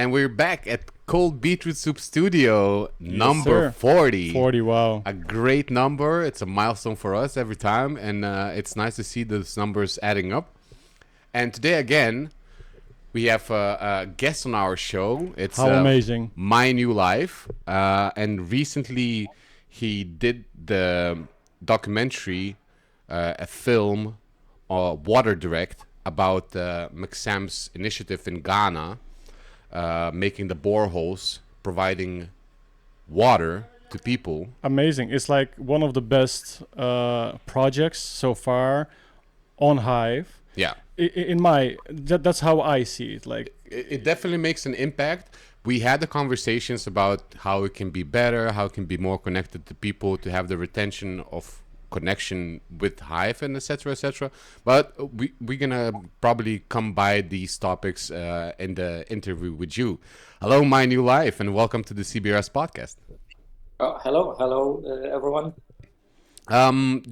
and we're back at Cold Beetroot Soup Studio, number sir. 40. 40, wow. A great number. It's a milestone for us every time, and it's nice to see those numbers adding up. And today, again, we have a guest on our show. It's How amazing. Mynewlife, and recently he did the documentary, a film, WaterDirect, about the McSams initiative in Ghana, making the boreholes, providing water to people. Amazing. It's like one of the best projects so far on Hive. Yeah. That's how I see it. Like it definitely makes an impact. We had the conversations about how it can be better, how it can be more connected to people, to have the retention of connection with Hive and etc. But we're gonna probably come by these topics in the interview with you. Hello, Mynewlife, and welcome to the CBRS Podcast. Hello, everyone.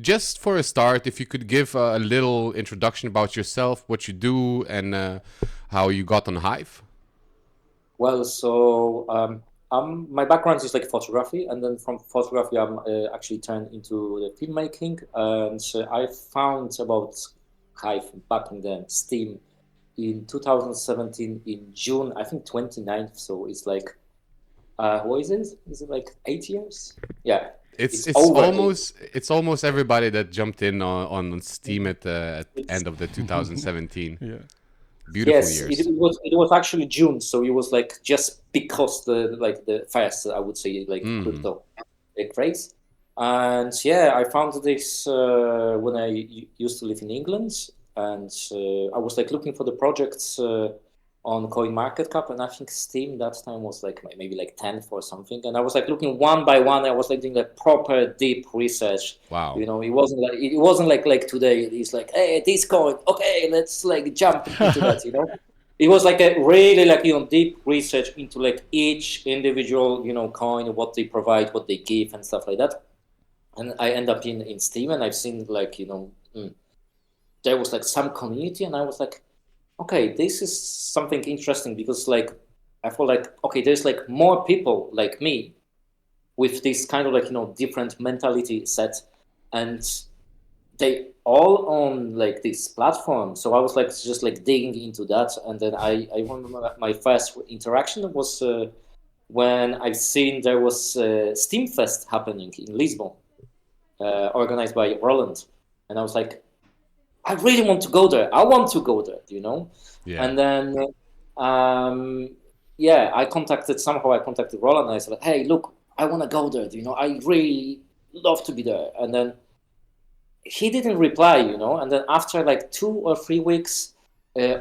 Just for a start, if you could give a little introduction about yourself, what you do, and how you got on Hive. Well, so my background is like photography, and then from photography, I'm actually turned into the filmmaking. And I found about Hive back in the Steam in 2017 in June, I think 29th. So it's like, what is it? Is it like 8 years? Yeah. It's almost everybody that jumped in on Steam at the end of the 2017. yeah. Beautiful Yes, years. it was actually June, so it was like just because the first, I would say, like crypto craze. And yeah, I found this when I used to live in England, and I was like looking for the projects on CoinMarketCap, and I think Steam that time was like maybe like 10th or something. And I was like looking one by one. I was like doing like proper deep research. Wow. You know, it wasn't like today. It's like, hey, this coin, okay, let's like jump into that. You know, it was like a really like deep research into like each individual coin, what they provide, what they give, and stuff like that. And I end up in Steam, and I've seen like there was like some community, and I was like, okay, this is something interesting, because like I feel like, okay, there's like more people like me with this kind of like different mentality set, and they all on like this platform. So I was like just like digging into that, and then I remember my first interaction was when I've seen there was Steam Fest happening in Lisbon, organized by Roland, and I was like, I really want to go there. I want to go there, Yeah. And then, I contacted Roland, and I said, hey, look, I want to go there. I really love to be there. And then he didn't reply, And then after like 2 or 3 weeks,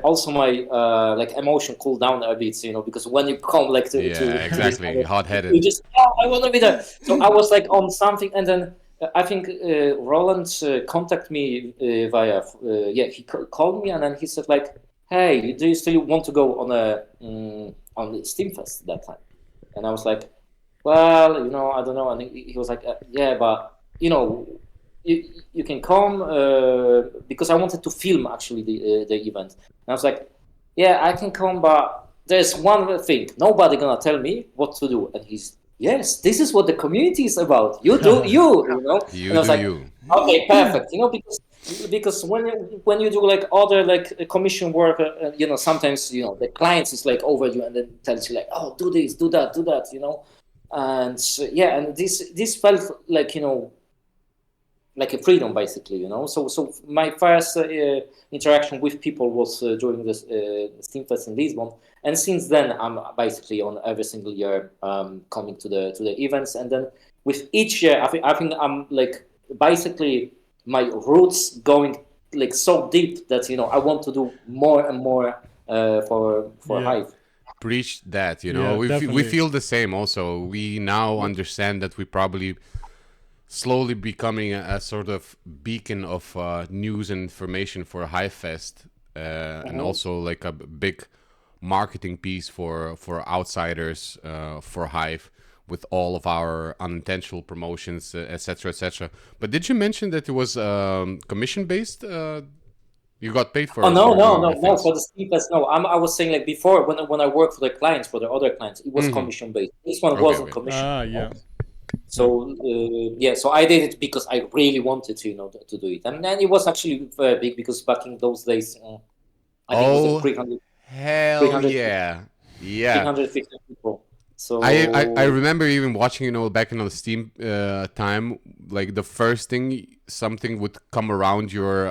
also my like emotion cooled down a bit, because when you come like to exactly, hot-headed. you just I want to be there. So I was like on something, and then. I think Roland contacted me via he called me, and then he said like, hey, do you still want to go on the Steam Fest that time? And I was like, well, I don't know. And he was like, yeah, but you can come, because I wanted to film actually the event. And I was like, yeah, I can come, but there's one thing, nobody gonna tell me what to do. And he's, yes, this is what the community is about. You do you, You and I was do like, you. okay, perfect. Because when you do like other like commission work, sometimes the clients is like over you and then tells you like, oh, do this, do that, and and this felt like like a freedom basically, So my first interaction with people was during this Steam Fest in Lisbon. And since then, I'm basically on every single year coming to the events, and then with each year, I think I'm like basically my roots going like so deep that I want to do more and more for Hive. Preach that, Yeah, we definitely. feel the same. Also, we now understand that we probably slowly becoming a sort of beacon of news and information for Hive Fest, and also like a big marketing piece for outsiders, for Hive, with all of our unintentional promotions, etc. But did you mention that it was commission based You got paid Oh no, for no, doing no, the no. things. For the Steam Fest, no. I was saying like before when I worked for the clients, for the other clients, it was Hmm. commission based. This one Okay, wasn't okay. commission. Yeah. So yeah, so I did it because I really wanted to, to do it, and then it was actually big because back in those days, I think it was like Oh, 300, hell yeah. Yeah. 350 people. I So remember even watching, back in the Steam time, like the first thing something would come around your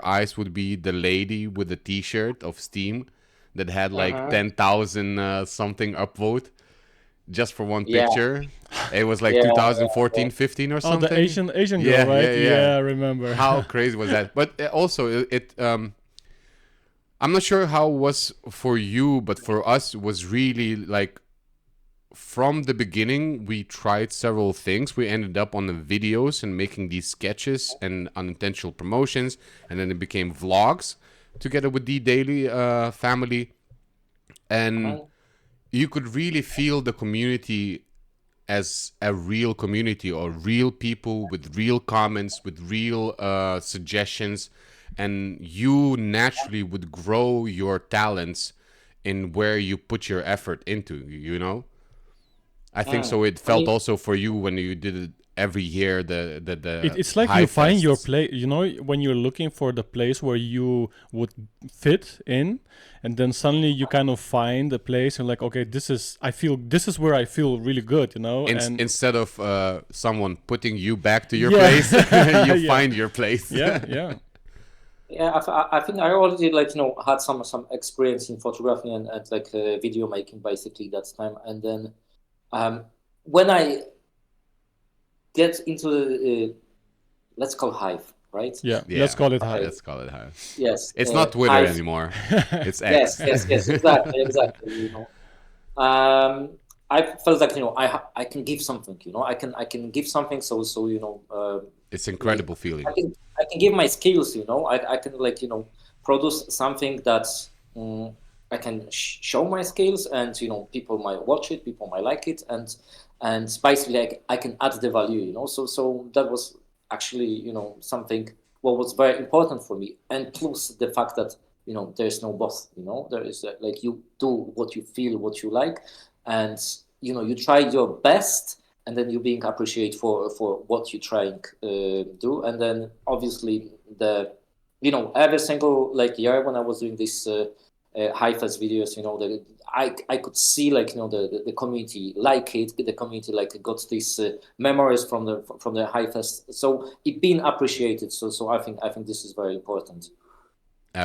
eyes would be the lady with the T-shirt of Steam that had like uh-huh. 10,000 something upvote just for one Yeah, picture. It was like yeah, 2014, 15 or Oh, the something. Asian girl, Yeah, right? yeah, Yeah, yeah. I remember. How crazy was that? But also I'm not sure how it was for you, but for us, it was really like from the beginning, we tried several things. We ended up on the videos and making these sketches and unintentional promotions, and then it became vlogs together with the Daily family. And uh-huh. you could really feel the community as a real community or real people with real comments, with real suggestions, and you naturally would grow your talents in where you put your effort into. I think so. It I felt mean, also for you when you did it every year, It's the like you high find your fests. place, when you're looking for the place where you would fit in, and then suddenly you kind of find a place and like, okay, this is where I feel really good, and Instead of someone putting you back to your yeah, place, you yeah, find your place. yeah. yeah, I think I already had some experience in photography and like video making basically that time, and then when I get into the let's call Hive, right? Yeah, let's Yeah, call it Okay. Hive. let's call it high. Yes, It's not Twitter Hive. anymore. It's Yes, X. yes, yes, exactly, exactly. I felt like I can give something. I can give something. So It's like incredible I feeling. can I can give my skills. I can produce something that I can show my skills, and people might watch it, people might like it, and basically I can add the value. So that was actually something what was very important for me, and plus the fact that there's no boss. There is like you do what you feel, what you like, and you try your best, and then you're being appreciated for what you're trying do, and then obviously the every single like year when I was doing this high fest videos, I could see like the community like it, the community like got these memories from the high fest, so it being appreciated. So I think this is very important.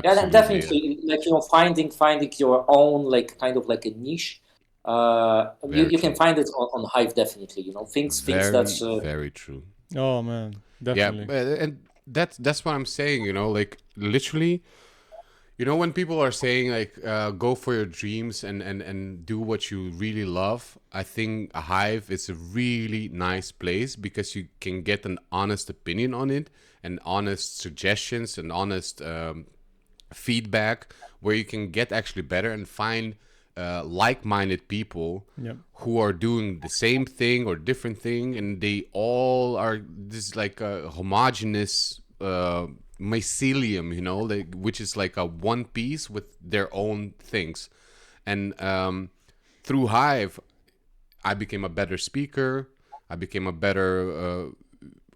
Yeah, and Absolutely. definitely like finding your own like kind of like a niche. You, Very you can true. find it on Hive definitely. Things Very, that's very true. Oh man, Yeah, definitely. and that's what I'm saying. Like literally, when people are saying like go for your dreams and do what you really love, I think a Hive is a really nice place because you can get an honest opinion on it and honest suggestions and honest feedback where you can get actually better and find like-minded people Yeah. who are doing the same thing or different thing, and they all are this like a homogeneous mycelium, like, which is like a one piece with their own things. And through Hive, I became a better speaker. I became a better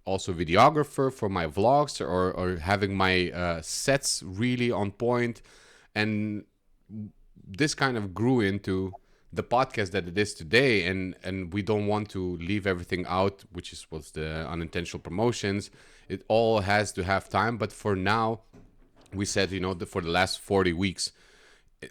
also videographer for my vlogs, or having my sets really on point. And this kind of grew into the podcast that it is today. And we don't want to leave everything out, which was the unintentional promotions. It all has to have time. But for now, we said, for the last 40 weeks,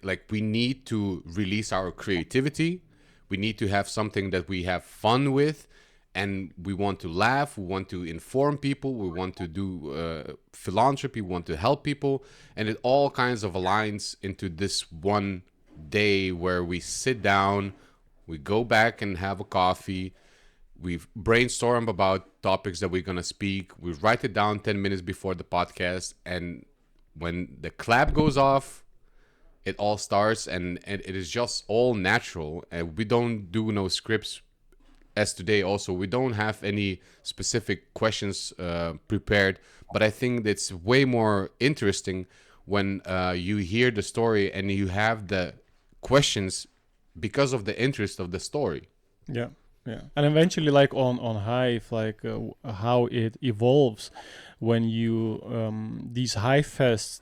like, we need to release our creativity. We need to have something that we have fun with, and we want to laugh. We want to inform people. We want to do philanthropy. We want to help people, and it all kinds of aligns into this one day where we sit down, we go back and have a coffee. We brainstorm about topics that we're gonna speak. We write it down 10 minutes before the podcast, and when the clap goes off, it all starts, and it is just all natural, and we don't do no scripts. as today also, we don't have any specific questions prepared, but I think it's way more interesting when you hear the story and you have the questions because of the interest of the story. Yeah, yeah, and eventually, like on Hive, like how it evolves when you these Hive fests,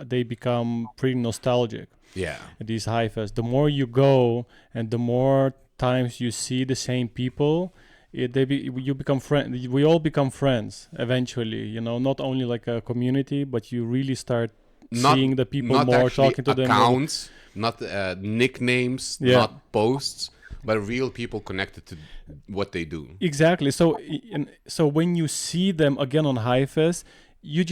they become pretty nostalgic. Yeah. These Hive fests, the more you go and the more times you see the same people, you become friends. We all become friends eventually. You know, not only like a community, but you really start seeing the people not more, actually talking to them. accounts, not nicknames, Yeah. not posts, but real people connected to what they do. Exactly. So, so when you see them again on HiFest, you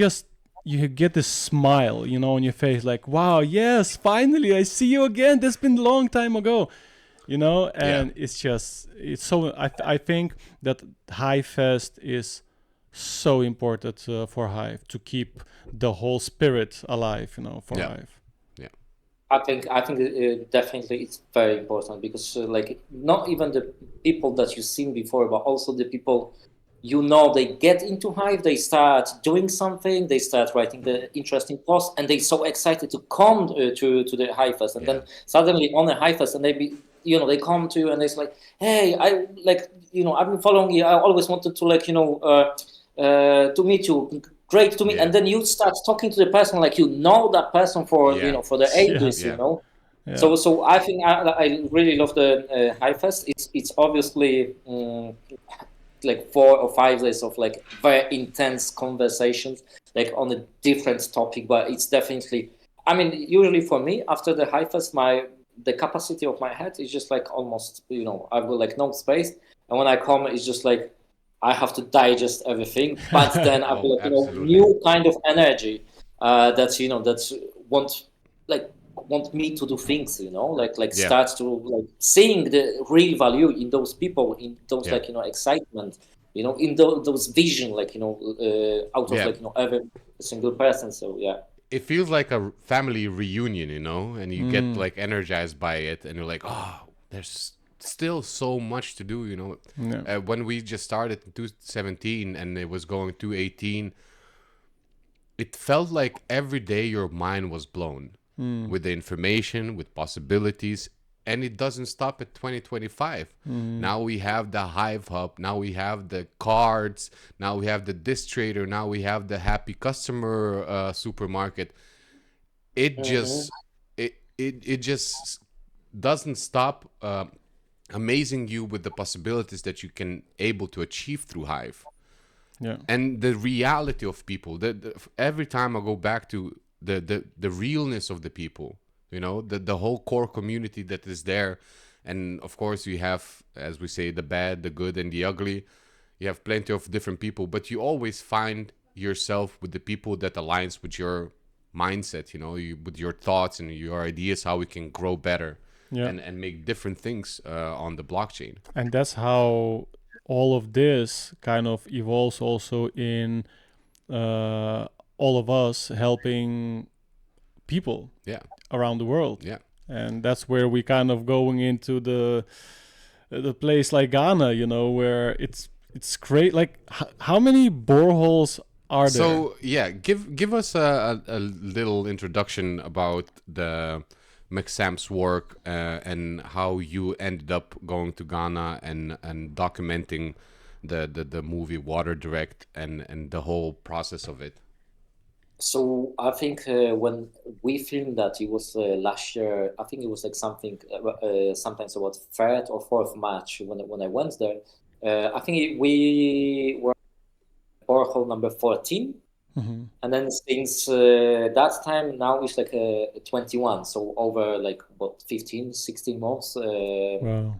get this smile, you know, on your face, like, wow, yes, finally, I see you again. That's been a long time ago, you know. And it's so. I think that HiFest is so important for Hive to keep the whole spirit alive, you know, for Hive. I think definitely it's very important because like not even the people that you've seen before, but also the people they get into Hive, they start doing something, they start writing the interesting posts, and they're so excited to come to the HiveFest, and then suddenly on a HiveFest, and they come to you and it's like, hey, I I've been following you, I always wanted to to meet you. Great to meet, and then you start talking to the person like that person for for the ages, you know. Yeah. So I think I really love the HiveFest. It's obviously like 4 or 5 days of like very intense conversations, like on a different topic. But it's definitely, I mean, usually for me after the HiveFest, the capacity of my head is just like almost I've got like no space, and when I come, it's just like I have to digest everything, but then I've got new kind of energy that's want me to do things, start to seeing the real value in those people, in those excitement, in those vision, out of every single person. So yeah. It feels like a family reunion, and you get like energized by it, and you're like, oh, there's still so much to do, when we just started in 2017 and it was going to 18, it felt like every day your mind was blown with the information, with possibilities, and it doesn't stop at 2025. Now we have the Hive Hub, now we have the cards, now we have the Disc Trader, now we have the Happy Customer supermarket. It just it just doesn't stop amazing you with the possibilities that you can able to achieve through Hive. And the reality of people, every time I go back to the realness of the people, the whole core community that is there. And of course you have, as we say, the bad, the good, and the ugly. You have plenty of different people, but you always find yourself with the people that aligns with your mindset, with your thoughts and your ideas, how we can grow better. And make different things on the blockchain. And that's how all of this kind of evolves also in all of us helping people around the world. And that's where we kind of going into the place like Ghana, where it's great. Like how many boreholes are there? So give us a little introduction about the McSams work and how you ended up going to Ghana and documenting the movie WaterDirect and the whole process of it. So I think when we filmed that, it was last year. I think it was like something sometimes about 3rd or 4th March when I went there. I think we were borehole number 14. And then since that time, now it's like 21. So over like 15, 16 months, wow.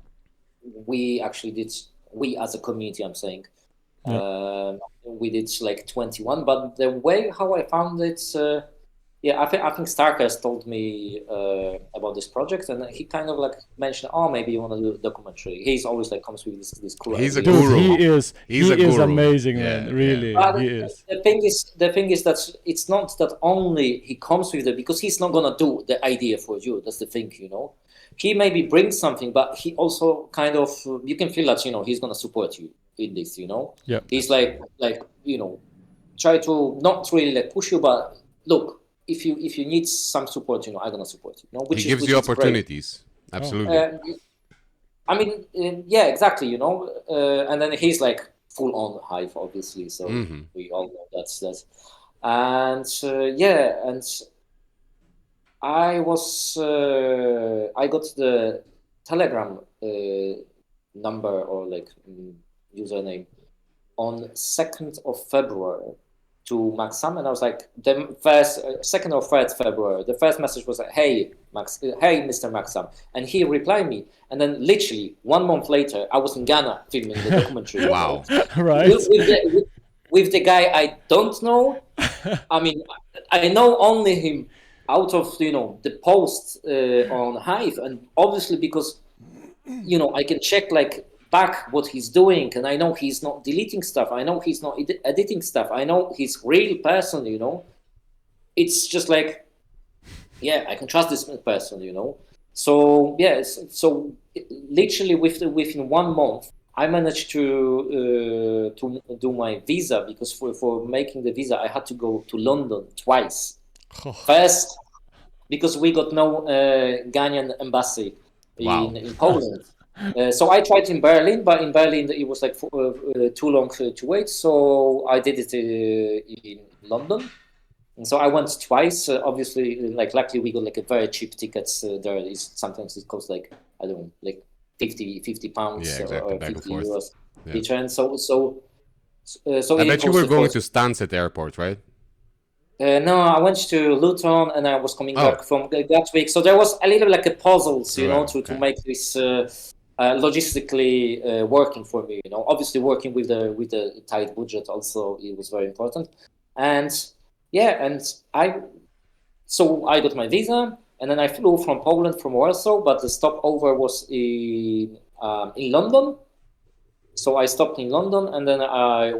We actually did, we as a community, I'm saying, we did like 21. But the way how I found it, I think Starkers told me about this project, and he kind of like mentioned, oh, maybe you want to do a documentary. He's always like comes with this cool. He's idea. a guru. He is amazing, man. Really, he is. The thing is that it's not that only he comes with it, because he's not gonna do the idea for you. That's the thing, he maybe brings something, but he also kind of, you can feel that, he's going to support you in this, Yeah. he's like, try to not really like push you, but look, if you need some support, I'm going to support you, He gives you opportunities. Great. Absolutely. I mean, yeah, exactly, and then he's like full on Hive, obviously, so we all know that's and and I got the Telegram number or like username on 2nd of February to McSam, and I was like, the first 2nd or 3rd February, the first message was like, hey Mr. McSam, and he replied me, and then literally 1 month later I was in Ghana filming the documentary. Wow. Right. With the guy I don't know. I mean, I know only him out of the post on Hive, and obviously because I can check like back what he's doing, and I know he's not deleting stuff, I know he's not editing stuff, I know he's real person, it's just like, yeah, I can trust this person, so yes, so literally within 1 month I managed to do my visa, because for making the visa I had to go to London twice. First, because we got no Ghanaian embassy in Poland. So I tried in Berlin, but in Berlin it was like too long to wait. So I did it in London. And so I went twice. Obviously, like luckily we got like a very cheap tickets there. Sometimes it costs like, I don't know, like 50 pounds exactly. or Back 50 and euros yeah. each. And so I bet you were going to Stansted Airport, right? No, I went to Luton and I was coming back from Gatwick. So there was a little like a puzzles, to make this logistically working for me. Obviously working with the tight budget also, it was very important. And I got my visa, and then I flew from Poland, from Warsaw, but the stopover was in London. So I stopped in London, and then I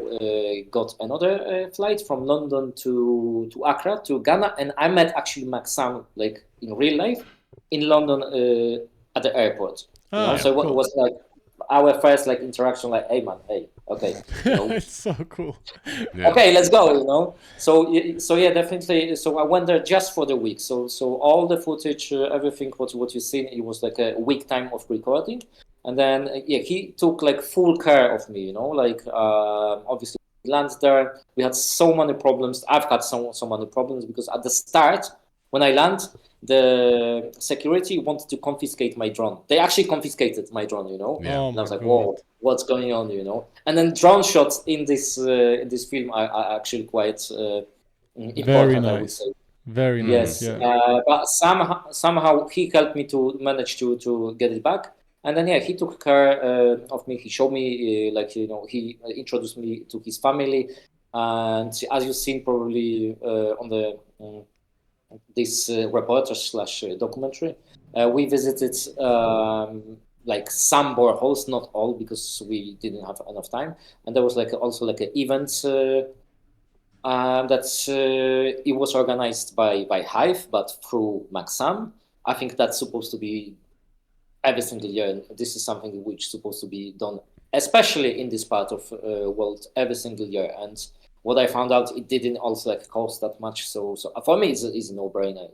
got another flight from London to Accra, to Ghana, and I met actually McSam like in real life in London at the airport. So cool. It was like our first like interaction, like, hey man, hey, okay, it's so cool. Yeah. Okay, let's go. So yeah, definitely. So I went there just for the week. So all the footage, everything what you've seen, it was like a week time of recording. And then, he took like full care of me, like obviously we landed there. We had so many problems. I've had so many problems because at the start, when I land, the security wanted to confiscate my drone. They actually confiscated my drone, Yeah. And I was like, whoa, what's going on, And then drone shots in this film are actually quite important, very nice. I would say. Very nice. Yes. Yeah. But somehow he helped me to manage to get it back. And then, he took care of me. He showed me, he introduced me to his family. And as you've seen probably on the this reportage / documentary, we visited like some boreholes, not all, because we didn't have enough time. And there was also an event that it was organized by Hive, but through McSam. I think that's supposed to be every single year. This is something which is supposed to be done, especially in this part of world, every single year. And what I found out, it didn't also cost that much. So for me, it's a no-brainer,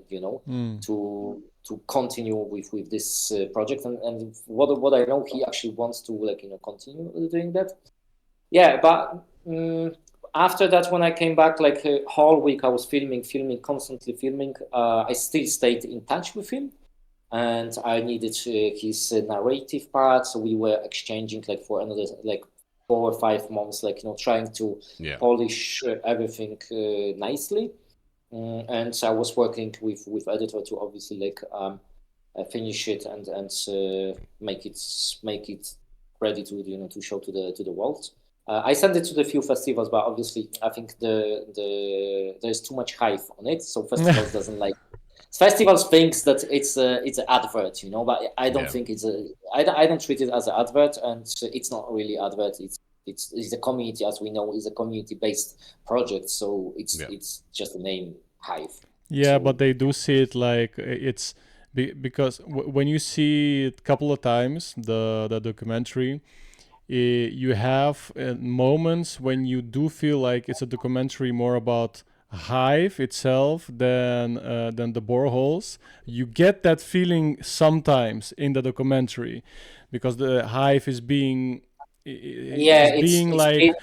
to continue with this project. And what I know, he actually wants to continue doing that. Yeah, but after that, when I came back, a whole week, I was filming, constantly filming. I still stayed in touch with him. And I needed his narrative part, so we were exchanging for another 4 or 5 months, trying to polish everything nicely. And I was working with editor to obviously finish it and make it ready to show to the world. I sent it to the few festivals, but obviously I think there's too much hype on it, so festivals doesn't like. Festivals thinks that it's an advert, but I don't think it's I don't treat it as an advert, and it's not really advert. It's a community, as we know, is a community-based project, so it's just a name, Hive. Yeah, so, but they do see it like it's Because when you see it a couple of times the documentary, you have moments when you do feel like it's a documentary more about Hive itself than the boreholes. You get that feeling sometimes in the documentary, because the Hive is being Yeah, is being it's like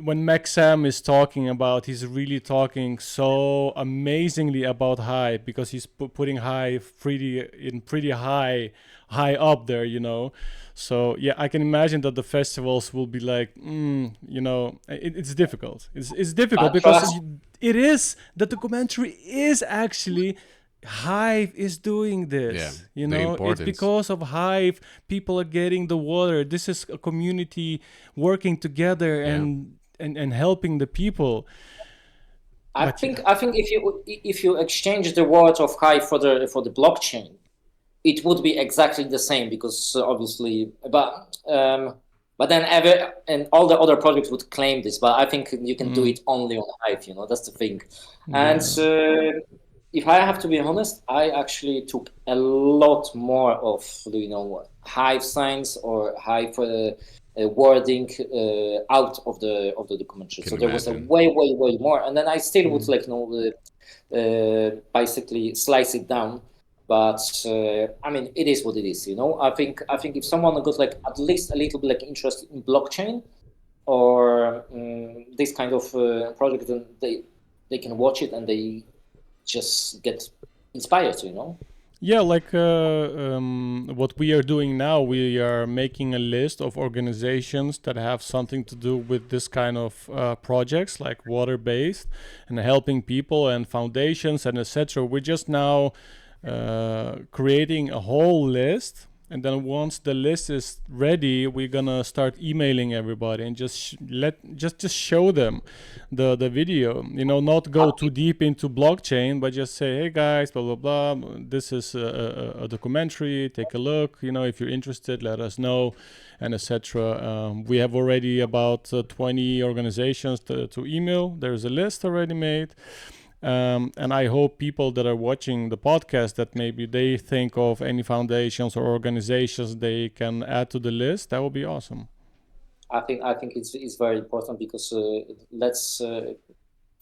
when McSam is talking about, he's really talking so amazingly about Hive, because he's putting Hive pretty high up there, you know. So yeah, I can imagine that the festivals will be like, it's difficult. It's difficult because trust. it is the documentary is actually Hive is doing Yeah, this. You the know, it's importance. because of Hive people are getting the water. This is a community working together Yeah. and helping the people. I But think if you exchange the word of Hive for the blockchain, it would be exactly the same, because obviously, but then and all the other projects would claim this. But I think you can do it only on Hive. You know, that's the thing. And if I have to be honest, I actually took a lot more of Hive signs or Hive wording out of the documentary. Can So there was a imagine. way more, and then I still would basically slice it down. But I mean, it is what it is. You know, I think if someone got like at least a little bit like interested in blockchain or this kind of project, then they can watch it and they just get inspired. You know. yeah, like what we are doing now, we are making a list of organizations that have something to do with this kind of projects, like water-based and helping people and foundations and etc. We're just now creating a whole list, and then once the list is ready, we're gonna start emailing everybody and just just show them the video. You know, not go too deep into blockchain, but just say, hey guys, blah blah blah. This is a documentary. Take a look. You know, if you're interested, let us know, and etc. We have already about 20 organizations to email. There's a list already made. And I hope people that are watching the podcast, that maybe they think of any foundations or organizations they can add to the list. That would be awesome. I think it's very important, because let's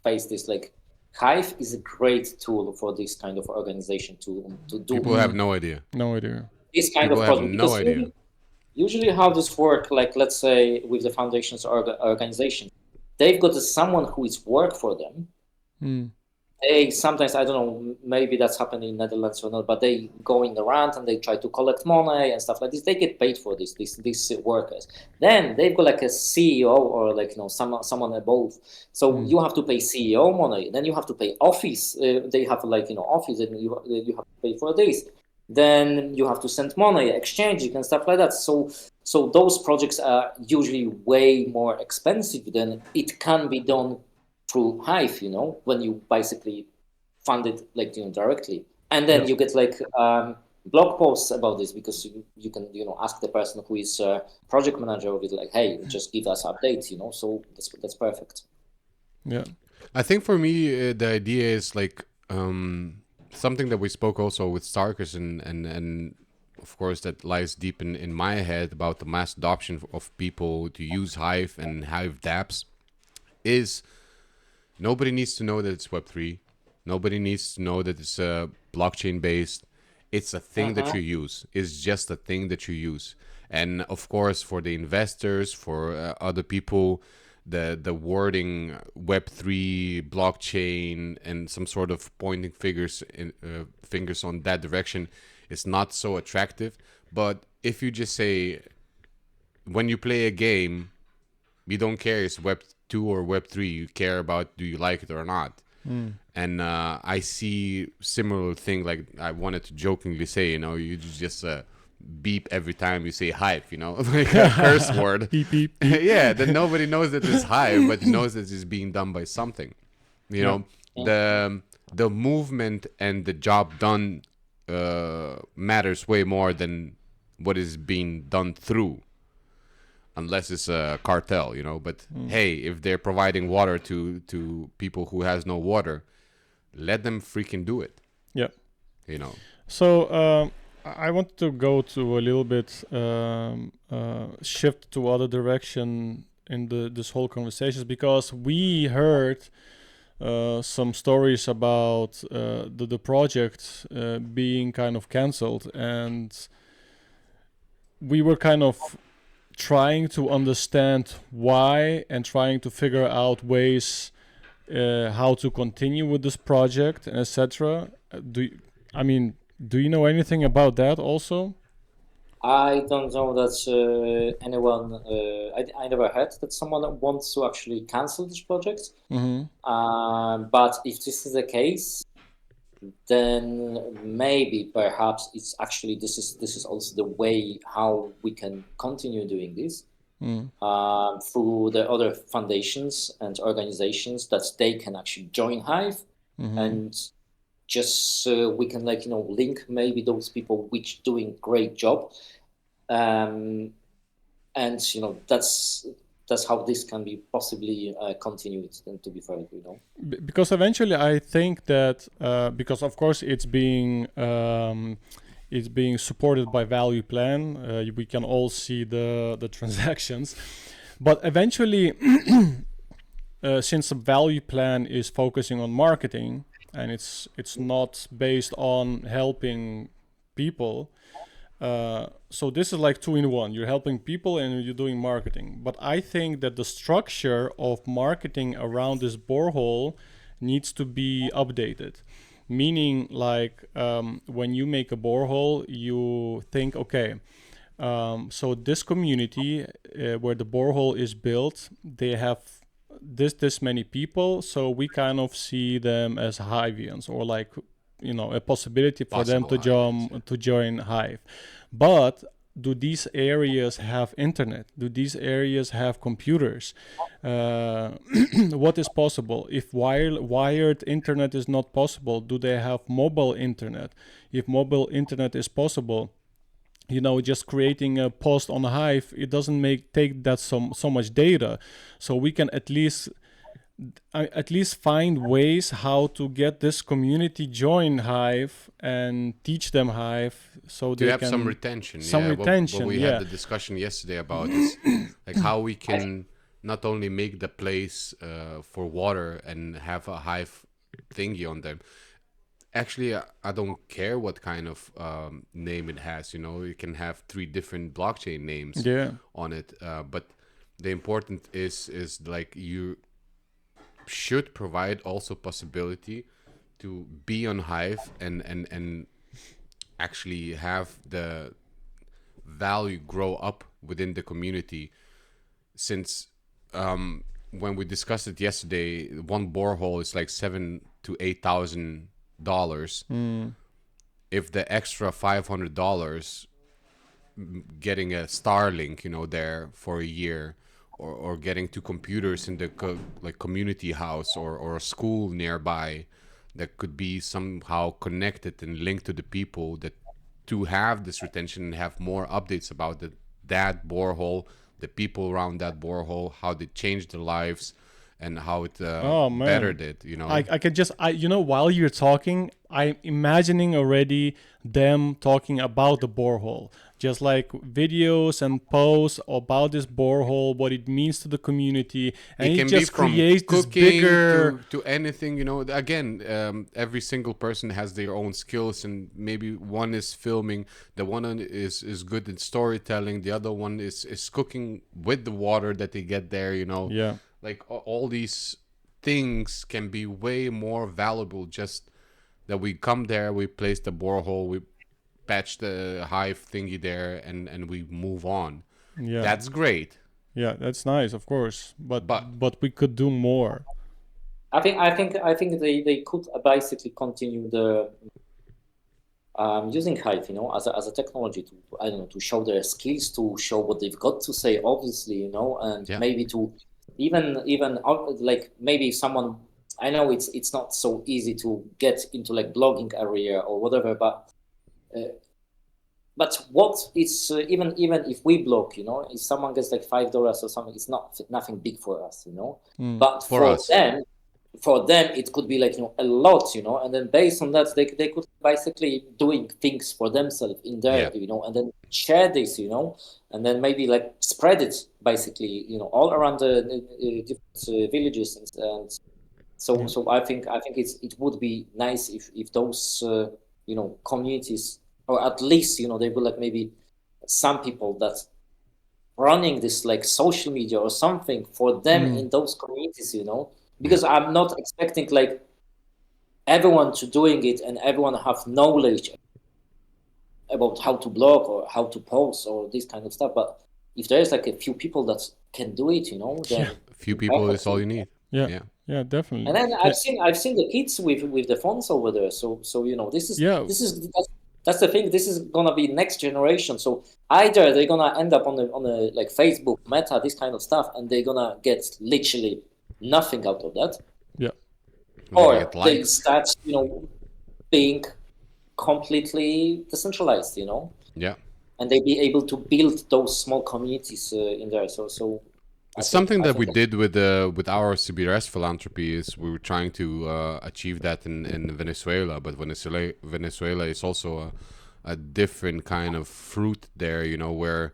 face this, like Hive is a great tool for this kind of organization to do People have no idea. No idea. this kind People of have project, no because idea. usually how this work, like let's say with the foundations or organization, they've got someone who is work for them. They sometimes, I don't know, maybe that's happening in Netherlands or not, but they going around and they try to collect money and stuff like this. They get paid for this, these workers. Then they've got like a CEO or like someone above. So you have to pay CEO money. Then you have to pay office. They have like office, and you have to pay for this. Then you have to send money, exchange it, and stuff like that. So those projects are usually way more expensive than it can be done through Hive, when you basically fund it like directly, and then you get like blog posts about this, because you can ask the person who is project manager of it, like, hey, just give us updates, so that's perfect. Yeah, I think for me the idea is like something that we spoke also with Starkers, and of course that lies deep in my head about the mass adoption of people to use Hive and Hive dApps is. Nobody needs to know that it's Web3. Nobody needs to know that it's blockchain based. It's a thing that you use. It's just a thing that you use. And of course, for the investors, for other people, the wording Web3, blockchain, and some sort of pointing fingers on that direction is not so attractive. But if you just say, when you play a game, you don't care it's Web2 or Web3. You care about, do you like it or not? And I see similar thing, like I wanted to jokingly say, you just beep every time you say Hive, like a curse word. Beep beep. Yeah, then nobody knows that it's Hive, but knows that it's being done by something. The movement and the job done matters way more than what is being done through. Unless it's a cartel, But hey, if they're providing water to people who has no water, let them freaking do it. Yeah. you know. So I want to go to a little bit shift to other direction in this whole conversation, because we heard some stories about the project being kind of cancelled, and we were kind of trying to understand why and trying to figure out ways how to continue with this project, etc. Do you know anything about that also? I don't know that anyone. I never heard that someone wants to actually cancel this project. Mm-hmm. But if this is the case, then maybe perhaps it's actually this is also the way how we can continue doing this through the other foundations and organizations that they can actually join Hive, and just we can link maybe those people which doing great job, and that's how this can be possibly continued. And to be fair, Because eventually I think that because of course it's being supported by value plan, we can all see the transactions, but eventually since the value plan is focusing on marketing and it's not based on helping people, so this is like 2-in-1. You're helping people and you're doing marketing. But I think that the structure of marketing around this borehole needs to be updated. Meaning, like when you make a borehole, you think, okay, so this community where the borehole is built, they have this many people, so we kind of see them as Hivians, or like a possibility for them to join Hive. But do these areas have internet? Do these areas have computers? What is possible? If wired internet is not possible, do they have mobile internet? If mobile internet is possible, just creating a post on Hive, it doesn't take that so much data. So we can at least find ways how to get this community join Hive and teach them Hive, so they To have can some retention. What we had the discussion yesterday about is like how we can not only make the place for water and have a Hive thingy on them. Actually, I don't care what kind of name it has. You can have 3 different blockchain names on it. But the important is like you should provide also possibility to be on Hive and actually have the value grow up within the community. Since when we discussed it yesterday, one borehole is like $7,000 to $8,000. If the extra $500 getting a Starlink, there for a year, or getting 2 computers in the community house or a school nearby that could be somehow connected and linked to the people, that to have this retention and have more updates about that borehole, the people around that borehole, how they changed their lives and how it bettered it. I can just while you're talking, I'm imagining already them talking about the borehole, just like videos and posts about this borehole, what it means to the community, and it just creates this bigger to anything. Again, every single person has their own skills, and maybe one is filming, the one is good in storytelling, the other one is cooking with the water that they get there. Like all these things can be way more valuable, just that we come there, we place the borehole, we patch the Hive thingy there, and we move on. Yeah, that's great. Yeah, that's nice, of course, but we could do more. I think they could basically continue the using Hive, as a technology to show their skills, to show what they've got to say, obviously, and maybe to even like maybe someone, I know it's not so easy to get into like blogging area or whatever, but what is even if we blog, if someone gets like $5 or something, it's nothing big for us, but for us, them, for them it could be like a lot, and then based on that they could basically doing things for themselves in there, and then share this, and then maybe like spread it basically, all around the different villages, and so I think it would be nice if those communities, or at least they will like maybe some people that running this like social media or something for them in those communities, because I'm not expecting like everyone to doing it and everyone have knowledge about how to blog or how to post or this kind of stuff. But if there is like a few people that can do it, then a few people is all you need. Yeah, definitely. And then I've seen the kids with the phones over there. So this is that's the thing. This is gonna be next generation. So either they're gonna end up on a like Facebook, Meta, this kind of stuff, and they're gonna get literally nothing out of that. Yeah. Or they start, being completely decentralized, Yeah. and they be able to build those small communities in there. So it's something that we did with our CBRS philanthropy. Is we were trying to achieve that in Venezuela, but Venezuela is also a different kind of fruit there, where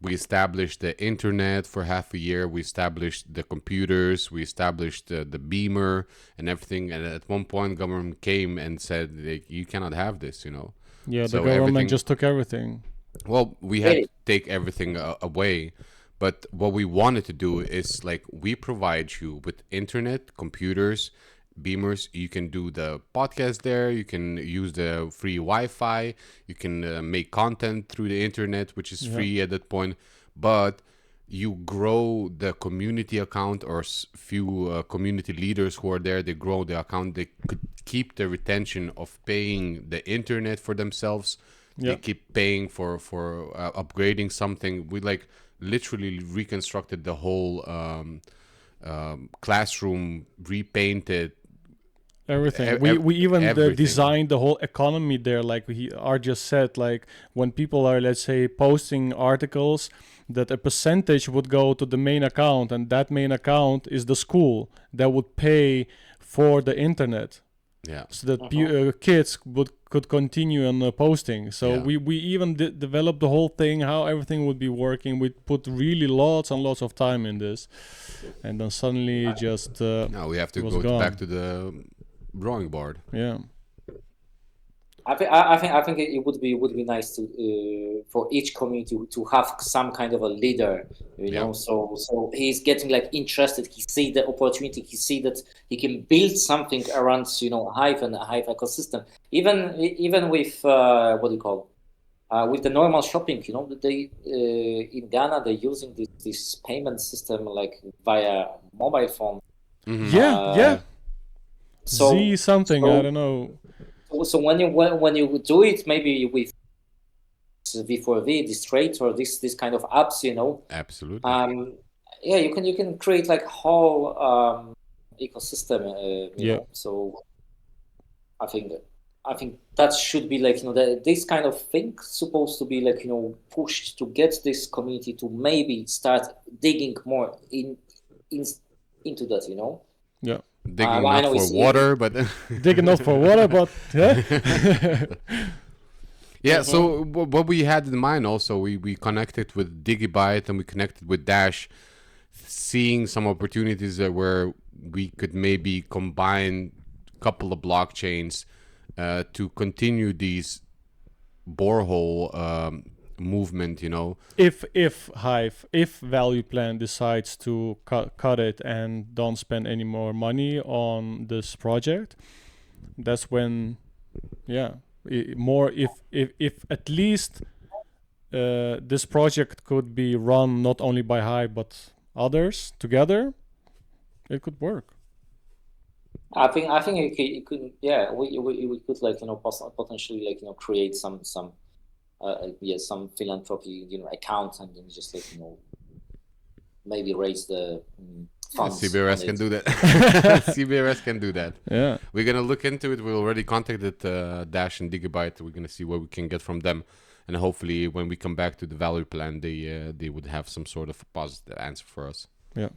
we established the internet for half a year, we established the computers, we established the beamer and everything, and at one point government came and said, like, you cannot have this, Yeah, so the government just took everything. Well, we had to take everything away. But what we wanted to do is, like, we provide you with internet, computers, beamers. You can do the podcast there. You can use the free Wi-Fi. You can make content through the internet, which is free at that point. But you grow the community account, or few community leaders who are there, they grow the account. They could keep the retention of paying the internet for themselves. They keep paying for upgrading something. We literally reconstructed the whole classroom, repainted everything. We even designed the whole economy there. Like Art just said, like when people are, let's say, posting articles, that a percentage would go to the main account, and that main account is the school that would pay for the internet. Yeah. So that kids could continue on posting. So we even developed the whole thing, how everything would be working. We put really lots and lots of time in this, and then suddenly just now we have to go back to the drawing board. Yeah. I think it would be nice to for each community to have some kind of a leader, know. So he's getting like interested. He see the opportunity. He see that he can build something around Hive and a Hive ecosystem. Even with what do you call with the normal shopping, they in Ghana they're using this payment system like via mobile phone. Mm-hmm. Yeah. So I don't know. So when you do it, maybe with V4V, this Straight, or this kind of apps, Absolutely. You can create like whole ecosystem. So I think that should be like this kind of thing supposed to be like pushed to get this community to maybe start digging more into that. Yeah. Digging not for water, but digging not for water, but yeah. So what we had in mind also, we connected with Digibyte and we connected with Dash, seeing some opportunities that where we could maybe combine a couple of blockchains to continue these borehole movement, if Hive, if Value Plan decides to cut it and don't spend any more money on this project, that's when if at least this project could be run not only by Hive but others together, it could work. I think it could, we could like potentially like create some some philanthropy account, and then just like maybe raise the funds. CBRS can do that. CBRS can do that. Yeah, we're gonna look into it. We already contacted Dash and Digibyte. We're gonna see what we can get from them, and hopefully when we come back to the value plan, they would have some sort of positive answer for us. Yeah.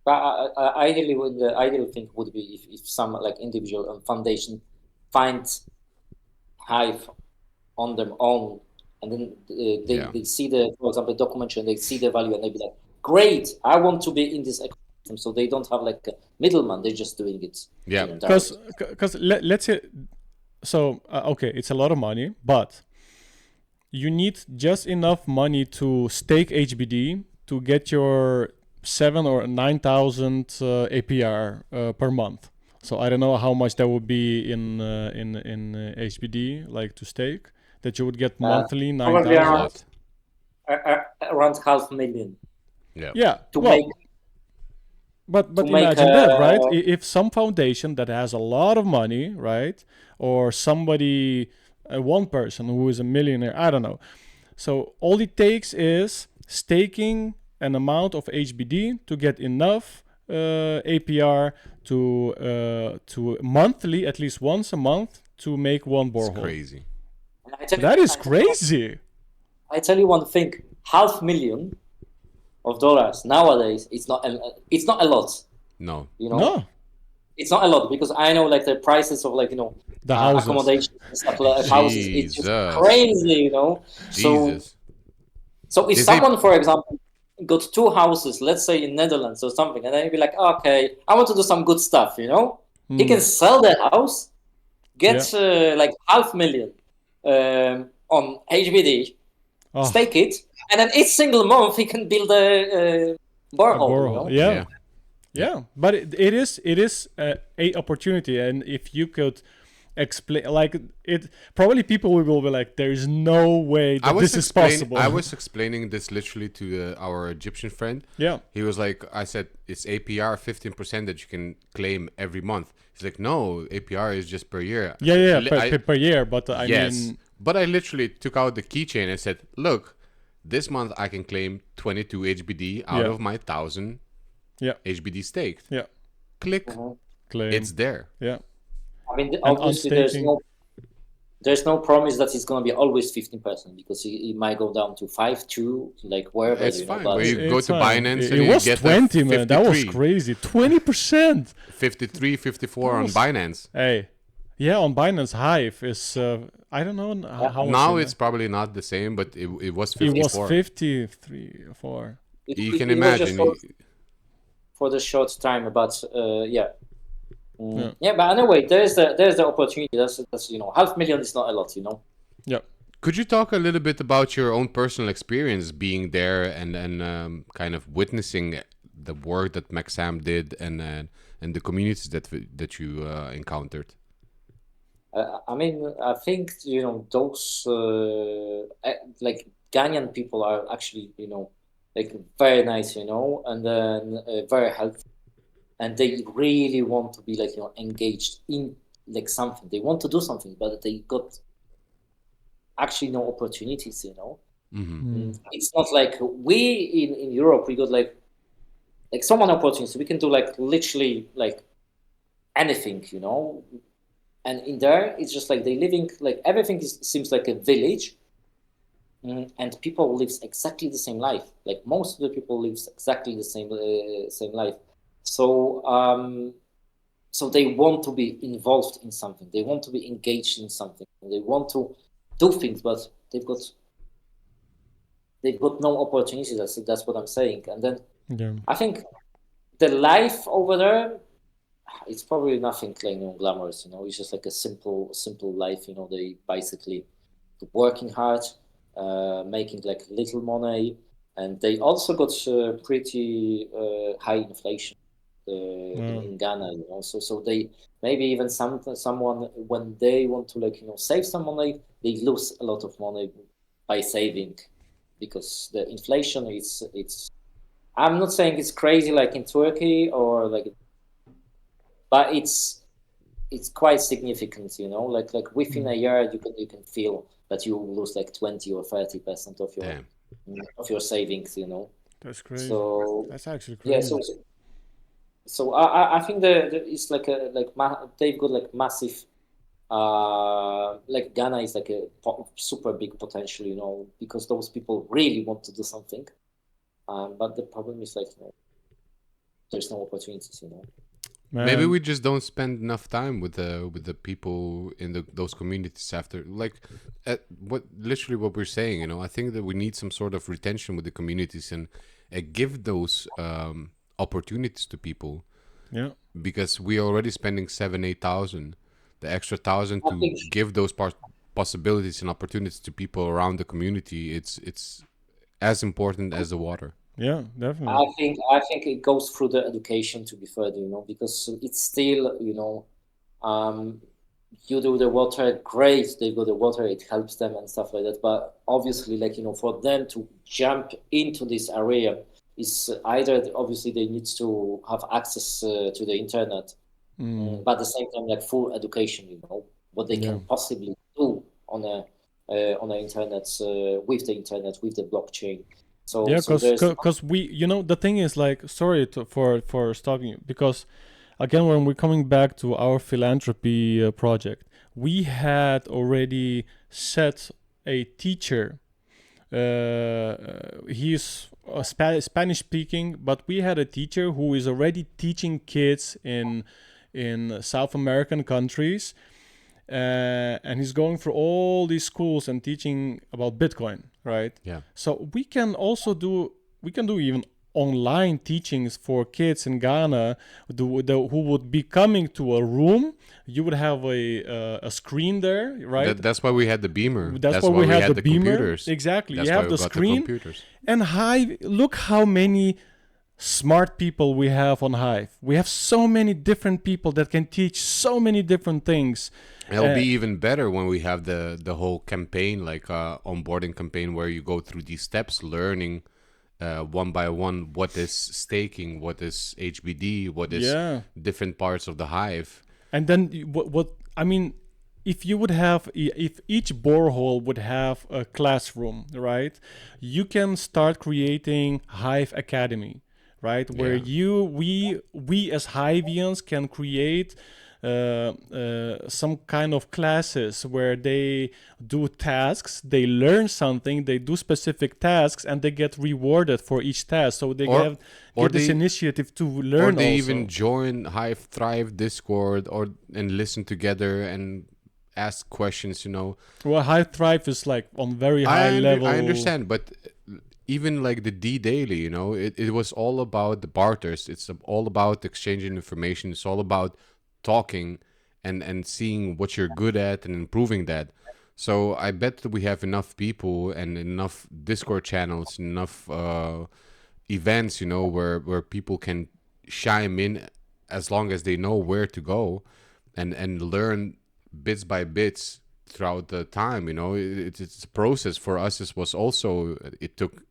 But ideally, the ideal thing would be if some like individual and foundation find Hive on their own, and then they see the, for example, documentary, and they see the value, and they be like, great, I want to be in this ecosystem. So they don't have like a middleman; they're just doing it. Yeah. Because let's say, so okay, it's a lot of money, but you need just enough money to stake HBD to get your 7 or 9,000 APR per month. So I don't know how much that would be in HBD, like to stake, that you would get monthly Probably 9,000. around 500,000. Yeah. To well, make. But to make, imagine that, right? If some foundation that has a lot of money, right, or somebody, one person who is a millionaire, I don't know. So all it takes is staking an amount of HBD to get enough APR to monthly, at least once a month, to make one borehole. It's crazy. That is crazy. I tell you one thing: $500,000 nowadays, it's not a lot. No. You know, No, it's not a lot, because I know like the prices of like the houses. accommodation and stuff like houses. It's just Jesus. crazy, Jesus. So if Is someone, for example, got 2 houses, let's say in Netherlands or something, and then he'd be like, okay, I want to do some good stuff, he can sell that house, get like $500,000 on HBD, stake it, and then each single month he can build a borehole. Yeah. But it is a opportunity, and if you could explain, like, it, probably people will be like, there is no way that this is possible. I was explaining this literally to our Egyptian friend. Yeah. He was like, I said, it's APR 15% that you can claim every month. He's like, no, APR is just per year. Per year, but I mean... But I literally took out the keychain and said, look, this month I can claim 22 HBD out of my 1,000 HBD staked. Yeah. Click. Claim. It's there. Yeah. I mean, obviously, there's no promise that it's going to be always 15%, because it might go down to 5, 2, like wherever. It's fine. But where you go to Binance and it you was get 20, man. That was crazy. 20%. 53, 54 on Binance. Hey. Yeah, on Binance, Hive is, I don't know how much. Now it's probably not the same, but it was 54. It was 53 or 4. You can imagine. For the short time, but but anyway, there's the opportunity. That's $500,000 is not a lot, Yeah. Could you talk a little bit about your own personal experience being there and kind of witnessing the work that McSams did and the communities that you encountered? I mean, I think those like Ghanaian people are actually like very nice, and then very helpful, and they really want to be like engaged in like something. They want to do something, but they got actually no opportunities. It's not like we in Europe, we got like so many opportunities. We can do like literally like anything, and in there it's just like they living like everything seems like a village. And people lives exactly the same life. Like most of the people lives exactly the same life. So so they want to be involved in something. They want to be engaged in something. They want to do things, but they've got no opportunities. That's what I'm saying. And then I think the life over there, it's probably nothing like glamorous. It's just like a simple life. They basically working hard. Making like little money, and they also got pretty high inflation in Ghana. So they maybe even someone when they want to save some money, they lose a lot of money by saving, because the inflation it's. I'm not saying it's crazy like in Turkey or like, but it's quite significant. Like within a year you can feel that you lose like 20 or 30% of your savings, That's crazy. So that's actually crazy. Yeah, so I think it's like they've got like massive, like Ghana is like a super big potential, because those people really want to do something, but the problem is like there's no opportunities, Maybe Man. we just don't spend enough time with the people in those communities after, like, what we're saying. I think that we need some sort of retention with the communities and give those opportunities to people, Yeah. because we are already spending 7,000-8,000. The extra 1,000 I to think give those possibilities and opportunities to people around the community. It's as important as the water. Yeah, definitely. I think it goes through the education, to be fair, because it's still, um, you do the water, great, they do the water, it helps them and stuff like that. But obviously, like, for them to jump into this area is either obviously they need to have access to the internet, but at the same time, like full education, what they Yeah. can possibly do on the internet, with the internet, with the blockchain. So Yeah, so cause, there's cause we, the thing is like, sorry for stopping you, because again, when we're coming back to our philanthropy project, we had already set a teacher. He's Spanish speaking, but we had a teacher who is already teaching kids in South American countries, and he's going through all these schools and teaching about Bitcoin, right? Yeah. So we can do even online teachings for kids in Ghana who would be coming to a room. You would have a screen there, right? That's why we had the beamer. That's why we had the beamer. Computers. Exactly. That's You why have we the got screen. the computers. And Hive, look how many smart people we have on Hive. We have so many different people that can teach so many different things. It'll be even better when we have the whole campaign, like onboarding campaign, where you go through these steps, learning one by one what is staking, what is HBD, what is Yeah. different parts of the Hive. And then what I mean, if you would have, if each borehole would have a classroom, right? You can start creating Hive Academy, right? Where Yeah. we as Hivians can create some kind of classes where they do tasks, they learn something, they do specific tasks, and they get rewarded for each task. So they Or get this they initiative to or learn they also. even join Hive Thrive Discord and listen together and ask questions. Well, Hive Thrive is like on very high level. I understand, but even like the D Daily, it was all about the barters. It's all about exchanging information. It's all about talking and seeing what you're good at and improving that. So I bet that we have enough people and enough Discord channels, enough events, where people can chime in as long as they know where to go and learn bits by bits throughout the time. It's a process for us. This was also, it took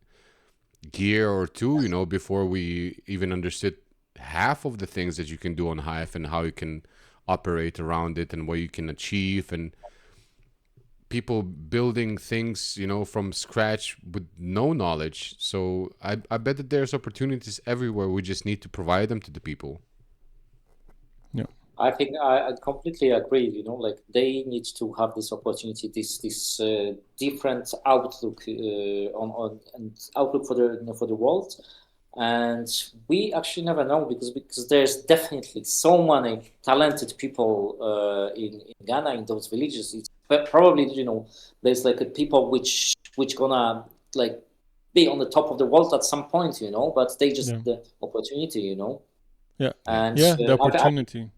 year or two, before we even understood half of the things that you can do on Hive and how you can operate around it and what you can achieve, and people building things, from scratch with no knowledge. So I bet that there's opportunities everywhere. We just need to provide them to the people. Yeah. I think I completely agree. Like they need to have this opportunity, this different outlook on and outlook for the world, and we actually never know because there's definitely so many talented people in Ghana, in those villages. It's probably there's like a people which gonna like be on the top of the world at some point, but they just Yeah. the opportunity, Yeah. and Yeah, the opportunity.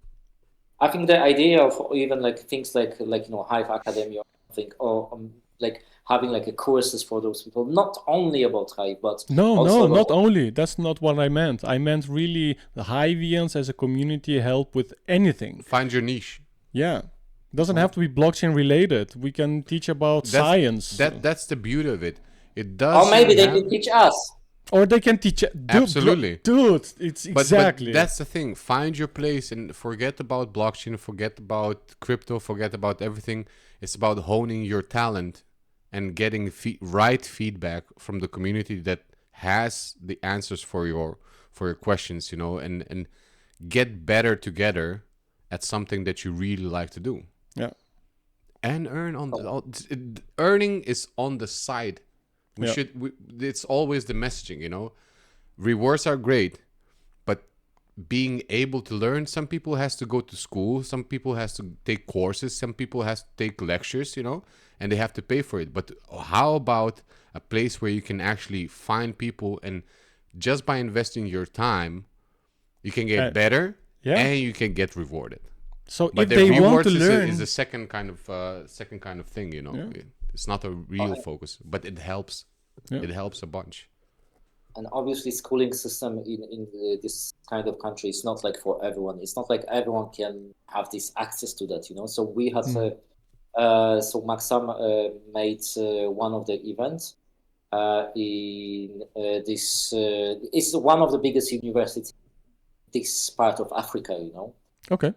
I think the idea of even like things like Hive Academy or something, or like having like a courses for those people, not only about Hive, but No, also no, not about only. That's not what I meant. I meant really the Hivians as a community help with anything. Find your niche. Yeah. Doesn't have to be blockchain related. We can teach about science. That's the beauty of it. It does. or maybe they can teach us. Or they can teach. Absolutely. Dude, it's exactly. But that's the thing. Find your place and forget about blockchain, forget about crypto, forget about everything. It's about honing your talent and getting right feedback from the community that has the answers for your questions, and get better together at something that you really like to do. Yeah. And earn earning is on the side. It's always the messaging, rewards are great, but being able to learn. Some people has to go to school, some people has to take courses, some people has to take lectures, and they have to pay for it. But how about a place where you can actually find people, and just by investing your time, you can get better and you can get rewarded. So but if the they rewards want to learn, is the second kind of thing, It's not a real focus, but it helps. It helps a bunch. And obviously, schooling system in this kind of country is not like for everyone. It's not like everyone can have this access to that, So we had so McSam made one of the events in this. It's one of the biggest universities in this part of Africa, Okay.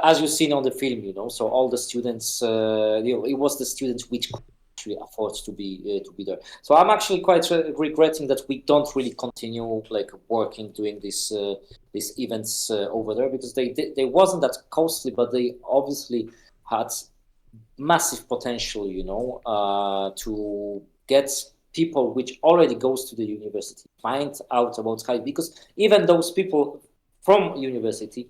As you've seen on the film, so all the students, it was the students which could actually afford to be there. So I'm actually quite regretting that we don't really continue like working doing these events over there, because they wasn't that costly, but they obviously had massive potential, to get people which already goes to the university find out about Hive, because even those people from university,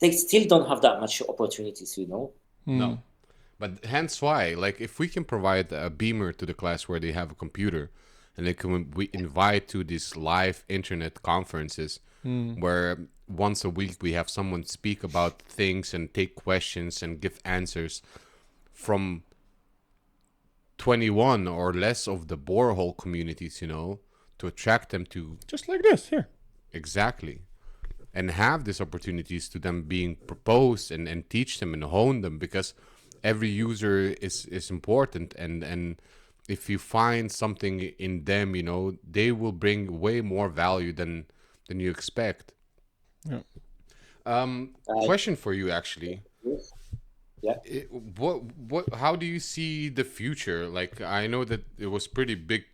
they still don't have that much opportunities, No. But hence why, like, if we can provide a beamer to the class where they have a computer, and they can we invite to these live internet conferences where once a week we have someone speak about things and take questions and give answers from 21 or less of the borehole communities, to attract them to... Just like this, here. Exactly. And have these opportunities to them being proposed and teach them and hone them, because every user is important, and if you find something in them, they will bring way more value than you expect. Yeah. Question for you, actually. Yeah. How do you see the future? Like, I know that it was pretty big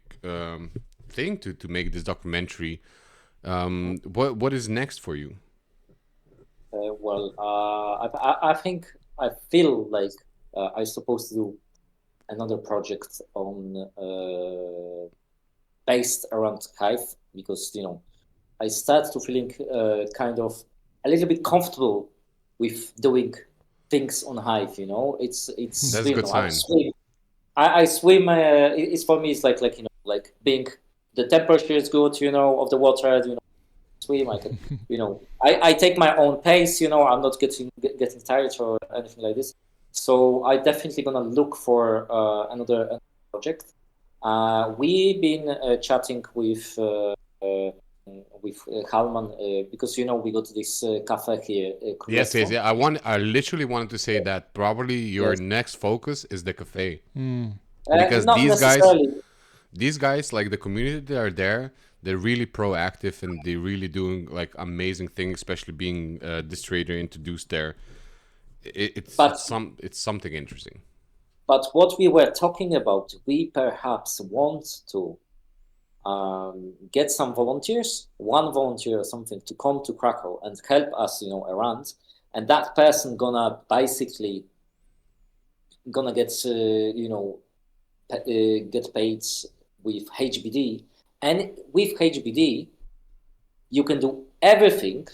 thing to make this documentary. What is next for you? I feel like I'm supposed to do another project on based around Hive, because I start to feeling kind of a little bit comfortable with doing things on Hive. It's that's a good sign. I swim. It's for me. It's like being the temperature is good. Of the water. Swim. I can. I take my own pace. I'm not getting tired or anything like this. So I definitely gonna look for another project. We've been chatting with Halman because we got this cafe here. Yes. Yeah. I literally wanted to say that probably your next focus is the cafe, because these guys, like the community that are there, they're really proactive and they're really doing like amazing things, especially being this trader introduced there. It's something interesting. But what we were talking about, we perhaps want to get some volunteers, one volunteer or something, to come to Krakow and help us, around, and that person gonna basically get get paid with HBD, and with HBD you can do everything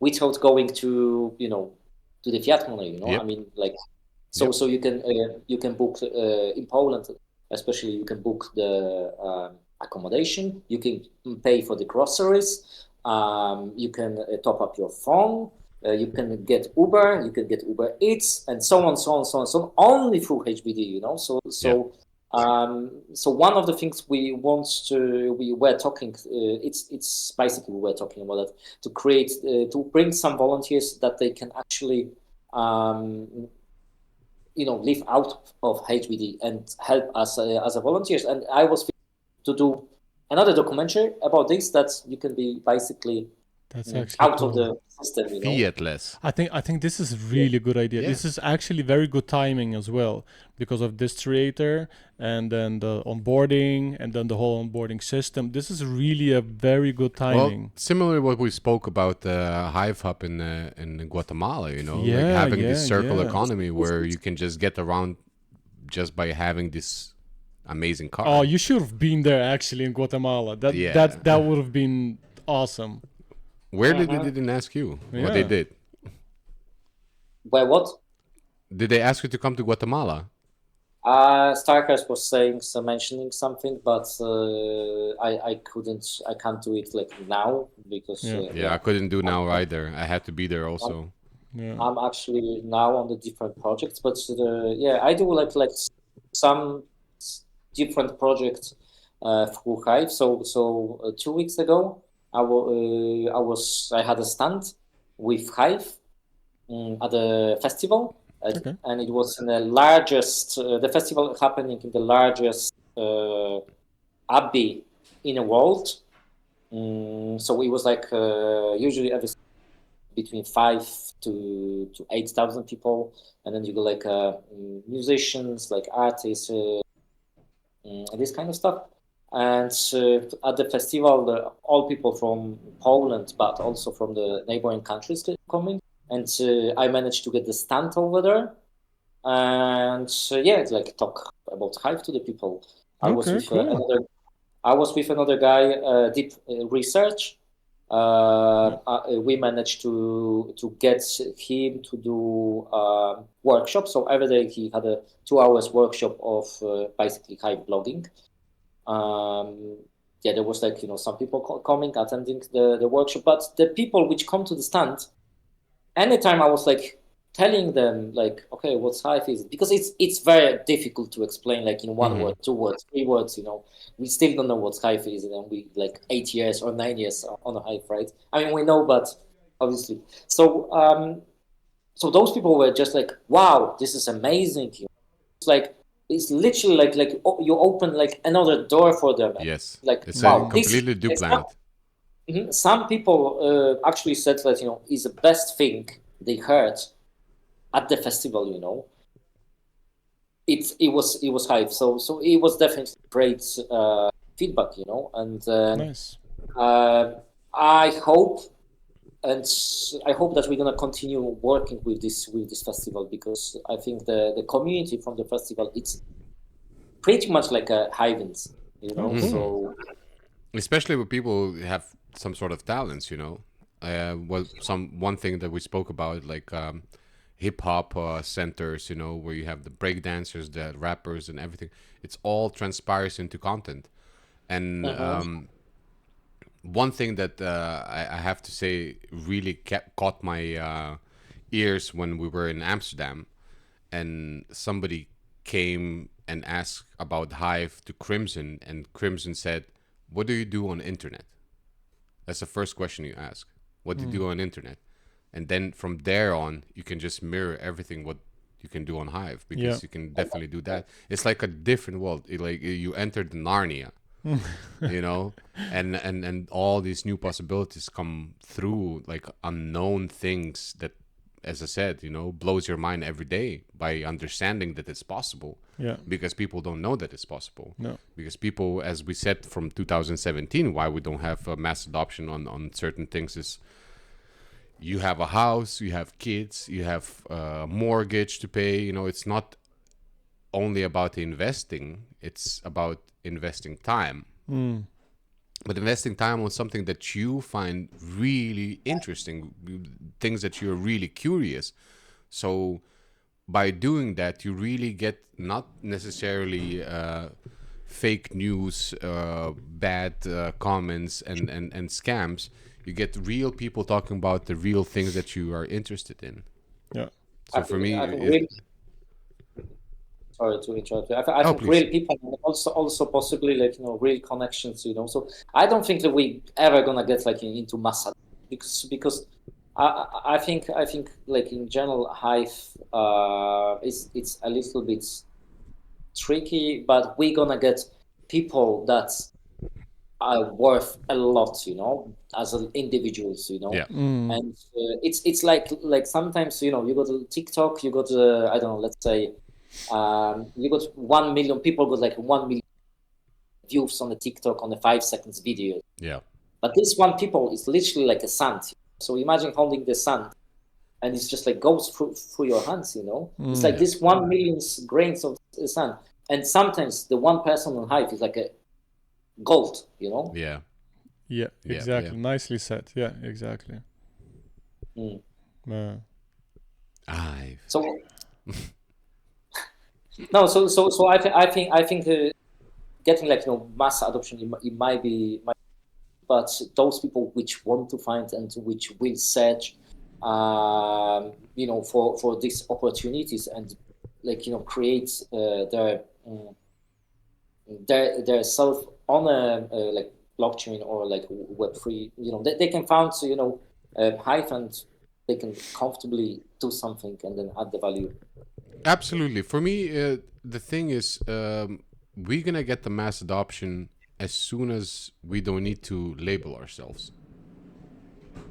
without going to to the fiat money. Yep. I mean, like, so you can book in Poland, especially you can book the accommodation, you can pay for the groceries, you can top up your phone, you can get Uber, you can get Uber Eats, and so on, only through HBD. So one of the things we were talking, it's basically we were talking about that, to create, to bring some volunteers that they can actually, live out of HBD and help us as a volunteers. And I was to do another documentary about this, that you can be basically out of the system, Fiatless. I think this is a really good idea. This is actually very good timing as well, because of this creator and then the onboarding and then the whole onboarding system. This is really a very good timing. Well, similar what we spoke about the Hive Hub in Guatemala, like having this circular economy where you can just get around just by having this amazing car. Oh, you should have been there actually in Guatemala. That would have been awesome. Where did they didn't ask you? What they Yeah. did? By what? Did they ask you to come to Guatemala? Starcast was mentioning something, but I can't do it like now because Yeah. Yeah, I couldn't do now I'm, either. I had to be there I'm, also. Yeah. I'm actually now on the different projects, but yeah, I do like some different projects through Hive. So 2 weeks ago, I had a stand with Hive at a festival, Okay. and it was in the largest. The festival happening in the largest abbey in the world. So it was like usually every between 5 to 8,000 people, and then you go like musicians, like artists, this kind of stuff. And at the festival, all people from Poland, but also from the neighboring countries coming. And I managed to get the stand over there, and yeah, it's like talk about Hive to the people. I was Okay, with cool. another guy, deep research. Yeah. We managed to get him to do workshops. So every day he had a 2 hours workshop of basically Hive blogging. Yeah, there was like some people coming, attending the workshop, but the people which come to the stand, anytime I was like telling them like, okay, what's Hive is, because it's very difficult to explain like in one word, 2 words, 3 words. We still don't know what Hive is, and we like 8 years or 9 years on a Hive, right? I mean, we know, but obviously. So those people were just like, wow, this is amazing. It's like it's literally like you open like another door for them. Yes, Like it's a wow, this completely new it's planet. some people actually said that is the best thing they heard at the festival. It was Hive, so it was definitely great feedback, and Nice. I hope that we're gonna continue working with this festival, because I think the community from the festival, it's pretty much like a Hivens, Oh, cool. so. Especially with people who have some sort of talents, well, one thing that we spoke about, like hip hop centers, where you have the break dancers, the rappers, and everything. It's all transpires into content. And one thing that I have to say really caught my ears when we were in Amsterdam, and somebody came and asked about Hive to Crimson, and Crimson said, "What do you do on internet?" That's the first question you ask. What do you do on internet? And then from there on, you can just mirror everything what you can do on Hive, because Yeah. you can definitely do that. It's like a different world. Like you entered Narnia, and all these new possibilities come through, like unknown things that, as I said, blows your mind every day by understanding that it's possible. Yeah. Because people don't know that it's possible. No. Because people, as we said from 2017, why we don't have mass adoption on certain things is you have a house, you have kids, you have a mortgage to pay. It's not only about investing, it's about investing time. But investing time on something that you find really interesting, things that you're really curious. So by doing that, you really get not necessarily fake news, bad comments, and scams. You get real people talking about the real things that you are interested in. Yeah. So for me, I think sorry to interrupt you. I think please. real people, and also possibly like real connections. So I don't think that we ever gonna get like into mass adoption, because I think like in general Hive it's a little bit tricky, but we're gonna get people that are worth a lot, as individuals, Yeah. and it's like sometimes you go to TikTok, you go to I don't know, let's say you got 1 million people, got like 1 million views on the TikTok on the 5 seconds video, Yeah. but this one people is literally like a sand. So imagine holding the sand, and it's just like goes through your hands. It's like this 1 million grains of sand, and sometimes the one person on Hive is like a gold. Yeah. Yeah, Yeah, exactly. yeah. Nicely said. Yeah, exactly. Mm. Hive. So no, so I think getting like mass adoption, it might be, but those people which want to find and which will search, for these opportunities and like create their self on a like blockchain or like Web3, they can found Hive, and they can comfortably do something and then add the value. Absolutely. For me, the thing is, we're gonna get the mass adoption as soon as we don't need to label ourselves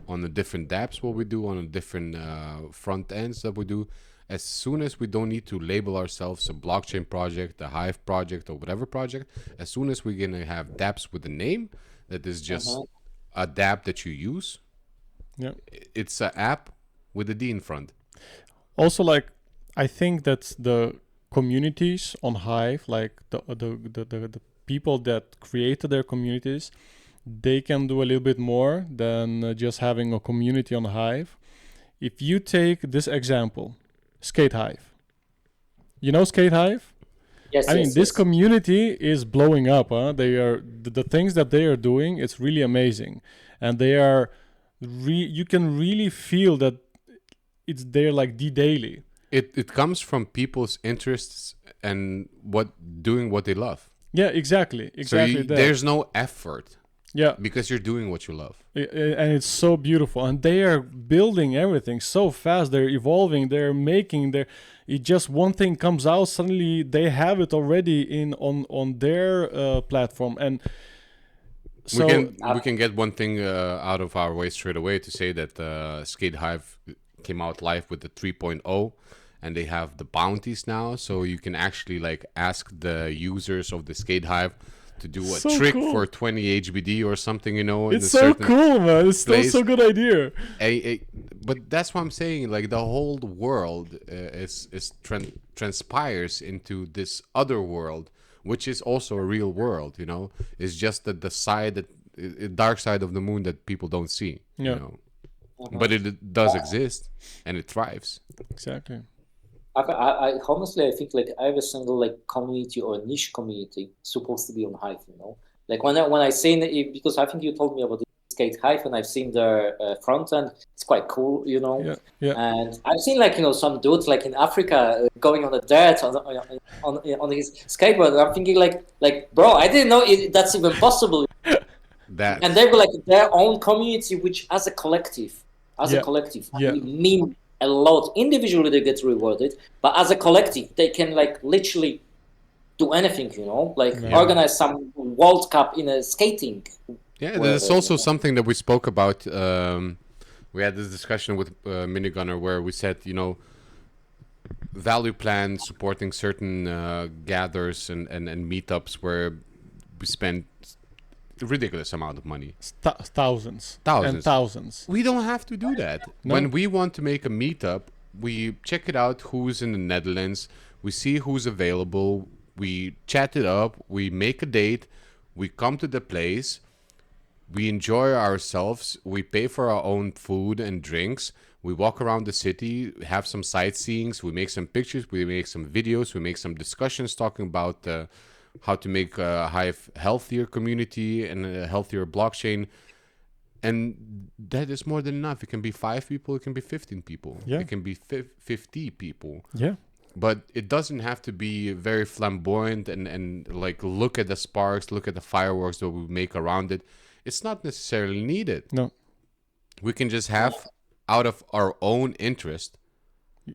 on the different dApps, what we do, on the different front ends that we do. As soon as we don't need to label ourselves a blockchain project, a Hive project, or whatever project, as soon as we're gonna have dApps with a name that is just a dApp that you use, Yeah. it's an app with a D in front. Also, like, I think that the communities on Hive, like the people that created their communities, they can do a little bit more than just having a community on Hive. If you take this example, Skate Hive. You know Skate Hive? Yes, I mean, yes, this yes. community is blowing up. They are the things that they are doing. It's really amazing, and they are. You can really feel that they're like the daily. It comes from people's interests and doing what they love. Yeah, exactly, exactly. that. There's no effort Yeah, because you're doing what you love. and it's so beautiful, and they are building everything so fast. They're evolving. They're making their. It just one thing comes out, suddenly they have it already on their platform, and so We can get one thing out of our way straight away to say that Skate Hive came out live with the 3.0, and they have the bounties now, so you can actually like ask the users of the Skate Hive to do a So trick cool. for 20 HBD or something, in it's a so certain cool, man. It's place. so good idea. But that's what I'm saying. Like the whole world transpires into this other world, which is also a real world. It's just that the dark side of the moon that people don't see. Yeah. But it does exist, and it thrives. Exactly. I honestly, I think like every single like community or niche community supposed to be on Hive. Like when I seen it, because I think you told me about the Skate Hive, and I've seen their front end. It's quite cool. Yeah. And I've seen like some dudes like in Africa going on the dirt on his skateboard. I'm thinking like bro, I didn't know that's even possible. And they were like their own community, which as a collective, Yeah. we mean a lot. Individually they get rewarded, but as a collective they can like literally do anything, like organize some World Cup in a skating. Yeah, there's also something that we spoke about. We had this discussion with Minigunner where we said, value plan supporting certain gathers and meetups where we spend a ridiculous amount of money. Thousands. Thousands. And thousands. We don't have to do that. No. When we want to make a meetup, we check it out who's in the Netherlands, we see who's available, we chat it up, we make a date, we come to the place, we enjoy ourselves, we pay for our own food and drinks, we walk around the city, have some sightseeings, we make some pictures, we make some videos, we make some discussions talking about how to make a Hive healthier community and a healthier blockchain. And that is more than enough. It can be 5 people, it can be 15 people, it can be 50 people. Yeah. But it doesn't have to be very flamboyant and like look at the sparks, look at the fireworks that we make around it. It's not necessarily needed. No. We can just have, out of our own interest,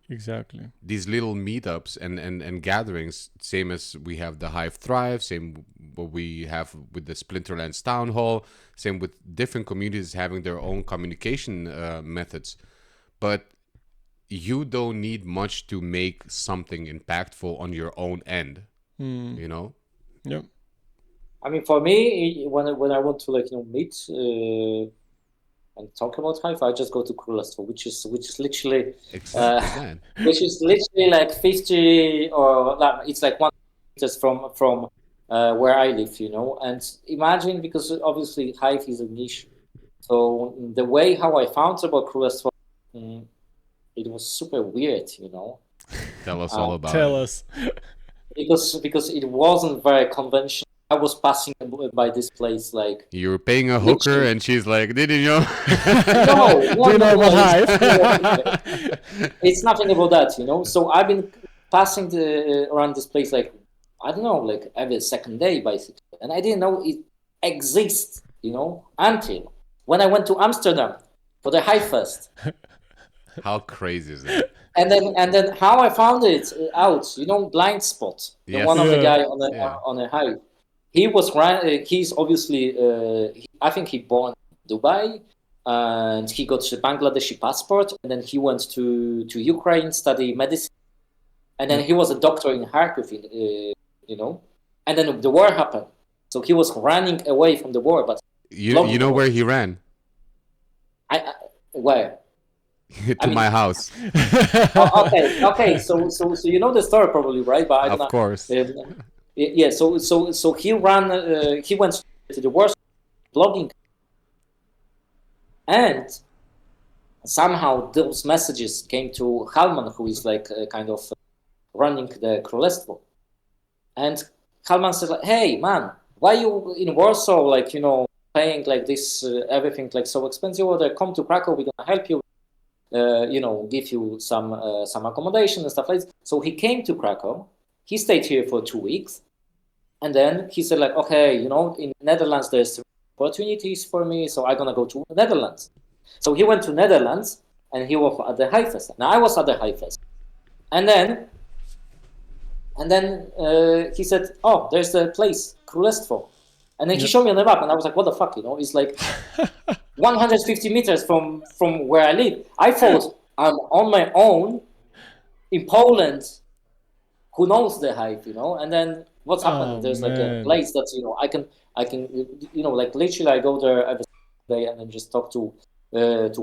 Exactly. these little meetups and gatherings, same as we have the Hive Thrive, same what we have with the Splinterlands Town Hall, same with different communities having their own communication methods. But you don't need much to make something impactful on your own end, Yep. I mean, for me, when I want to like meet and talk about Hive, I just go to Królestwo, which is literally exactly which is literally like 50 or it's like 1 meters from where I live, and imagine, because obviously Hive is a niche. So the way how I found about Crewless, it was super weird, Tell us all about Tell it. us. because it wasn't very conventional. I was passing by this place like You were paying a hooker, literally. and she's like, "Did you know?" No, Do you know about Hive? it's nothing about that, So I've been passing around this place like, I don't know, like every second day basically, and I didn't know it exists, until when I went to Amsterdam for the Hive Fest. How crazy is that? And then how I found it out, Blind Spot, the Yes. one of the Yeah. guy Yeah. on a Hive. He's obviously I think he born in Dubai, and he got a Bangladeshi passport, and then he went to Ukraine, study medicine, and then he was a doctor in Kharkiv, and then the war happened, so he was running away from the war. But You know where he ran? where? To my house. Oh, okay. So you know the story probably, right? But I don't Of course. yeah. So he ran. He went to the war, blogging, and somehow those messages came to Halman, who is like kind of running the Królestwo. And Halman said, like, "Hey, man, why you in Warsaw? Like, paying like this, everything like so expensive. Or come to Krakow. We're gonna help you. Give you some accommodation and stuff like that." So he came to Krakow. He stayed here for 2 weeks, and then he said, like, "Okay, in Netherlands there's opportunities for me, so I'm gonna go to Netherlands." So he went to Netherlands, and he was at the Hive Fest. Now I was at the Hive Fest, and then he said, "Oh, there's the place, Królestwo," and then he showed me on the map, and I was like, "What the fuck?" It's like 150 meters from where I live. I thought I'm on my own in Poland. Who knows the Hive, And then what's happening? There's like a place that I can like literally I go there every day and then just talk to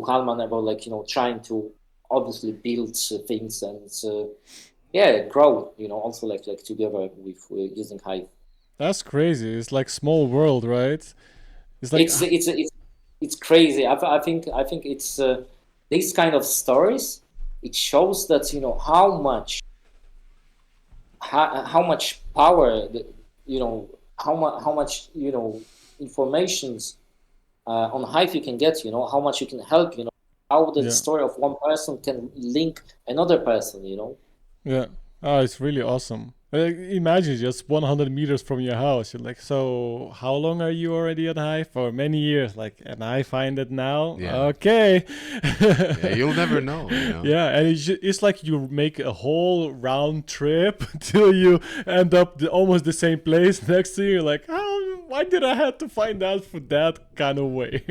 Halman about like trying to obviously build things and grow also like together with using Hive. That's crazy. It's like small world, right? It's like It's crazy. I think it's these kind of stories. It shows that how much power how much informations on Hive you can get. How much you can help. How the story of one person can link another person. Yeah. Oh, it's really awesome. Imagine just 100 meters from your house. You're like, so how long are you already at Hive? For many years. Like, and I find it now. Yeah. Okay. Yeah, you'll never know. Yeah, and it's like you make a whole round trip till you end up almost the same place next to you. Like, why did I have to find out for that kind of way?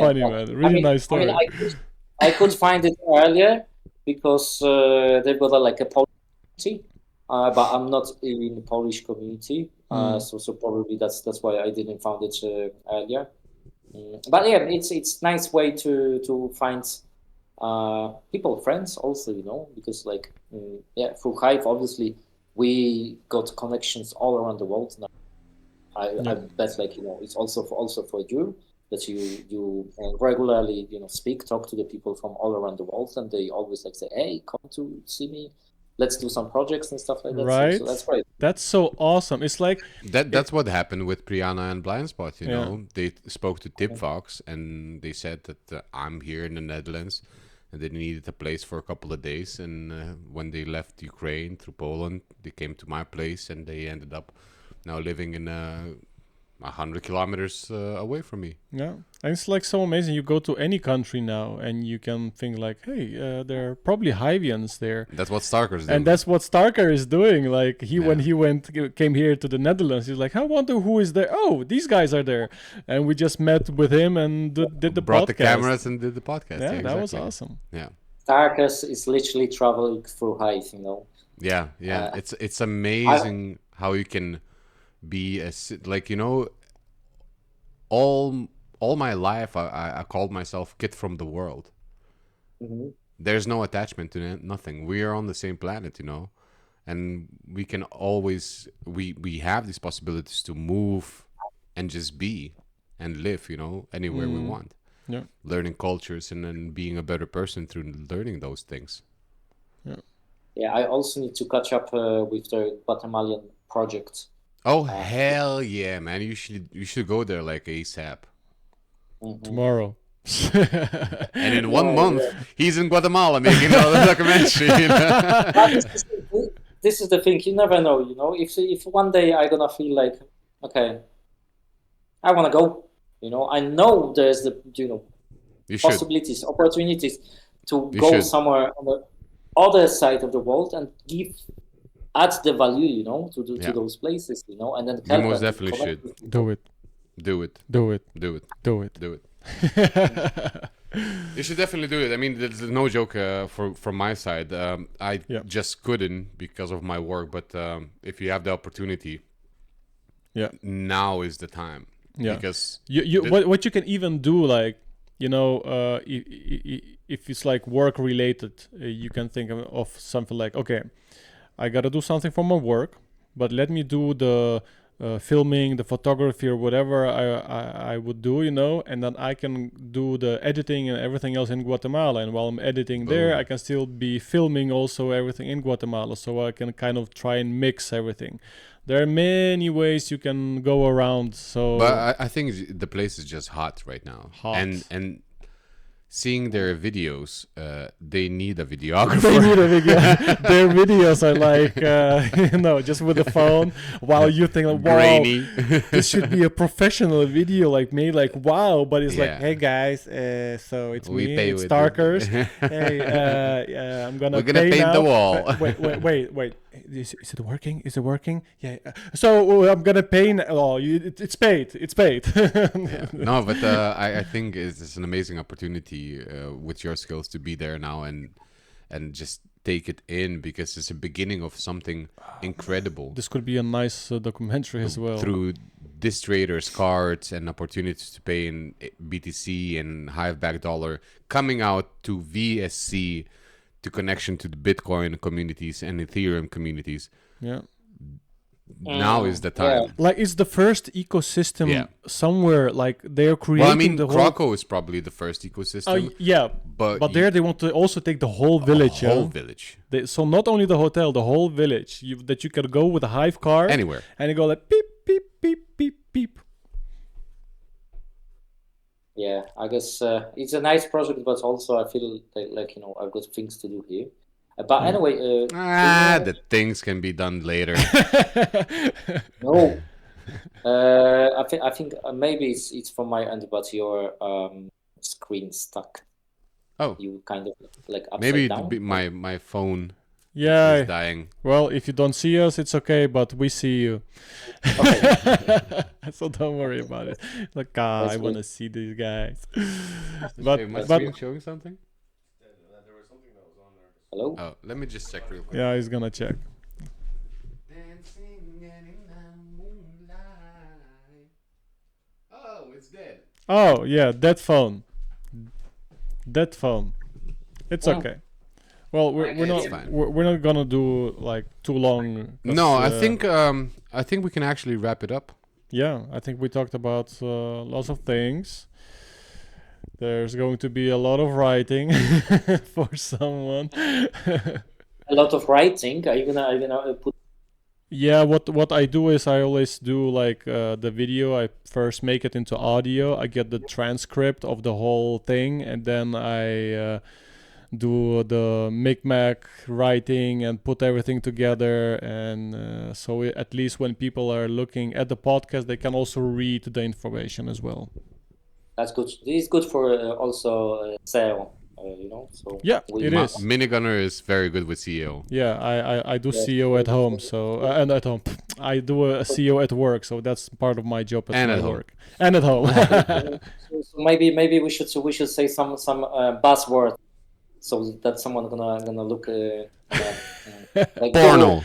Funny, man. Really nice story. I could find it earlier because they've got like a Polish community, but I'm not in the Polish community, so probably that's why I didn't find it earlier. But yeah, it's nice way to find people, friends also, because like through Hive obviously we got connections all around the world now. I bet like it's also for you that you regularly talk to the people from all around the world, and they always like say, "Hey, come to see me, let's do some projects and stuff like that." Right. So that's great. That's so awesome. It's like that's what happened with Priyana and Blindspot. They spoke to Tip Fox, and they said that I'm here in the Netherlands, and they needed a place for a couple of days. And when they left Ukraine through Poland, they came to my place, and they ended up now living in 100 kilometers away from me. Yeah, and it's like so amazing. You go to any country now, and you can think like, "Hey, there are probably Hivians there." That's what Starker's doing. And that's what Starker is doing. Like when he came here to the Netherlands, he's like, "I wonder who is there. Oh, these guys are there." And we just met with him and did the brought podcast. the cameras and did the podcast. Yeah, exactly. That was awesome. Yeah. Starkers is literally traveling through Hive, Yeah. It's amazing how you can be all my life I called myself kid from the world. Mm-hmm. There's no attachment to nothing. We are on the same planet, and we can always we have these possibilities to move and just be and live, anywhere we want. Yeah. Learning cultures and then being a better person through learning those things. Yeah, I also need to catch up with the Guatemalan project. Oh hell yeah, man! You should go there like ASAP. Tomorrow. And in 1 month, he's in Guatemala making another documentary. But this is the thing, you never know, if one day I'm gonna feel like, okay, I want to go, I know there's the You should. possibilities, opportunities to You go should. somewhere on the other side of the world and add the value, to Yeah. those places, and then You help most them definitely connect should. with people. Do it. Do it. Do it. Do it. Do it. Do it. You should definitely do it. I mean, there's no joke from my side. I just couldn't because of my work. But if you have the opportunity, now is the time. Yeah. Because what you can even do, like, if it's like work related, you can think of something like, okay, I gotta do something for my work, but let me do the filming, the photography, or whatever I would do, and then I can do the editing and everything else in Guatemala. And while I'm editing there, I can still be filming also everything in Guatemala. So I can kind of try and mix everything. There are many ways you can go around. So, but I think the place is just hot right now. Hot. And seeing their videos, they need a videographer. They need a video. Their videos are like, just with the phone, while you think, like, wow, grainy. this should be a professional video, like made like, wow, but it's like, Yeah. hey guys, so it's We me, pay it's with Starkers. Hey, I'm gonna We're gonna pay paint now. the wall. Wait. Is it working? Is it working? Yeah. So I'm gonna pay. Oh, it's paid. It's paid. No, but I think it's an amazing opportunity with your skills to be there now and just take it in, because it's a beginning of something incredible. This could be a nice documentary as well. Through this traders cards and opportunities to pay in BTC and Hive back dollar, coming out to VSC, to connection to the Bitcoin communities and Ethereum communities. Yeah. Now is the time. Like, it's the first ecosystem somewhere. Like, they're creating Well, I mean, the whole. Krakow is probably the first ecosystem. Yeah, but there they want to also take the whole village. The whole village. So not only the hotel, the whole village. That you can go with a Hive car Anywhere. and you go like beep beep beep beep beep. Yeah, I guess it's a nice project, but also I feel like I've got things to do here. But anyway, The things can be done later. no, I think maybe it's from my end, but your screen stuck. Oh, You kind of like upside maybe down. my phone Yeah. is dying. Well, if you don't see us, it's okay, but we see you. Okay. So don't worry about it. Like, I want to see these guys. Hey, my screen showing something? Hello. Oh, let me just check real quick. Yeah, he's gonna check. Dancing in the moonlight. Oh, it's dead. Oh yeah, that phone. It's okay. Well, we're It's not fine. we're not gonna do like too long. 'cause, No, I think we can actually wrap it up. Yeah, I think we talked about lots of things. There's going to be a lot of writing for someone. A lot of writing. Are you gonna put? Yeah, what I do is I always do like the video. I first make it into audio. I get the transcript of the whole thing, and then I do the micmac writing and put everything together. And so at least when people are looking at the podcast, they can also read the information as well. That's good. This is good for also SEO. So Yeah, it is. Minigunner is very good with SEO. Yeah, I do SEO at home, so and at home I do a SEO at work, so that's part of my job And my at home. work. And at home. So maybe we should say some buzzword. so that someone gonna look like Porno.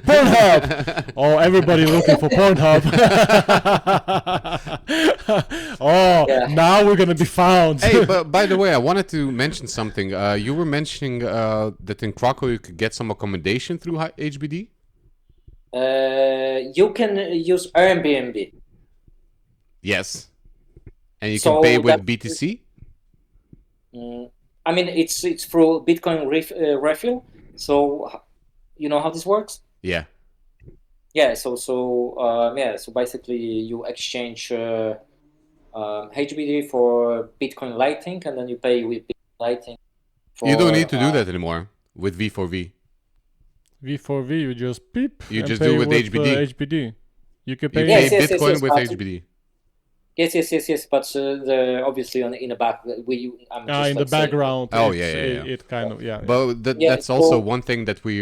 Pornhub. Oh, everybody looking for Pornhub. Oh, Yeah. now we're gonna be found. Hey, but by the way, I wanted to mention something. You were mentioning that in Krakow you could get some accommodation through HBD. You can use Airbnb. Yes, and you So can pay with that- BTC. I mean, it's through Bitcoin refill. So you know how this works? Yeah. Yeah. So basically you exchange HBD for Bitcoin Lightning, and then you pay with Bitcoin Lightning. You don't need to do uh, that anymore with V4V. V4V, you just beep. You and just pay do with HBD. HBD. You can You pay. pay Yes, yes, yes, Bitcoin yes, with but- HBD. Yes. But obviously in the back I'm just, In the like, saying- background. Oh, it's- yeah. It kind of, yeah. But Yeah, that's also so- one thing that we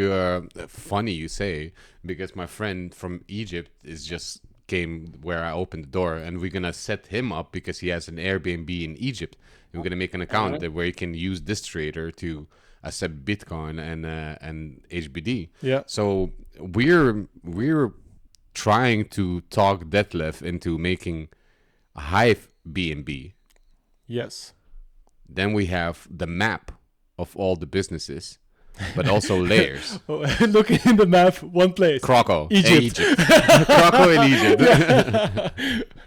funny you say, because my friend from Egypt is just came where I opened the door, and we're gonna set him up because he has an Airbnb in Egypt. And we're gonna make an account where he can use this trader to accept Bitcoin and HBD. Yeah. So we're trying to talk Detlef into making a Hive BNB. Yes. Then we have the map of all the businesses, but also layers. Looking in the map, one place. Krakow, Egypt. and Egypt. Krakow and Egypt.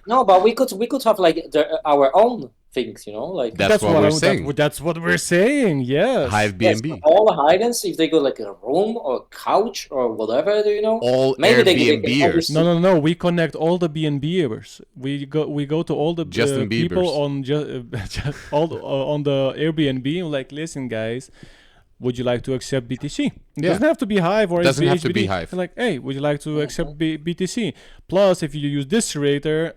No, but we could have like our own things, you know, like That's what we're saying. That's what we're saying. Yes. Hive yes, BNB. all the Highlands, if they go like a room or couch or whatever, you know, All maybe they can Airbnbers. obviously- No. We connect all the BNBers. We go to all the Justin people Biebers. on on the Airbnb. Like, listen, guys, would you like to accept BTC? It Yeah. doesn't have to be Hive or Doesn't have to be HBD. Hive. Like, hey, would you like to accept BTC? Plus, if you use this rater,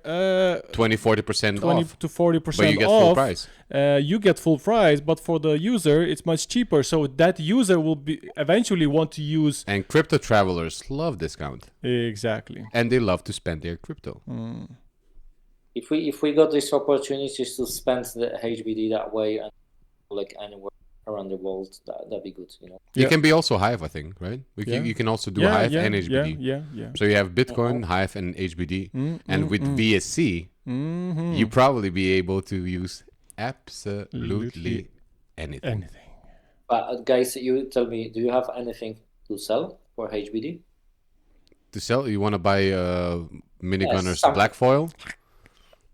20-40% 20 off. to 40% But you get off. full price. You get full price, but for the user, it's much cheaper. So that user will be eventually want to use And crypto travelers love discount. exactly. And they love to spend their crypto. if we got these opportunities to spend the HBD that way and like anywhere around the world, that'd be good, you know. You Yeah. can be also Hive, I think, right? Yeah. You can also do Hive and HBD. Yeah. So you have Bitcoin, Hive, and HBD. And with VSC, Mm-hmm. you probably be able to use absolutely Absolutely. anything. Anything. But guys, you tell me, do you have anything to sell for HBD? To sell, you want to buy minigunner's some- black foil?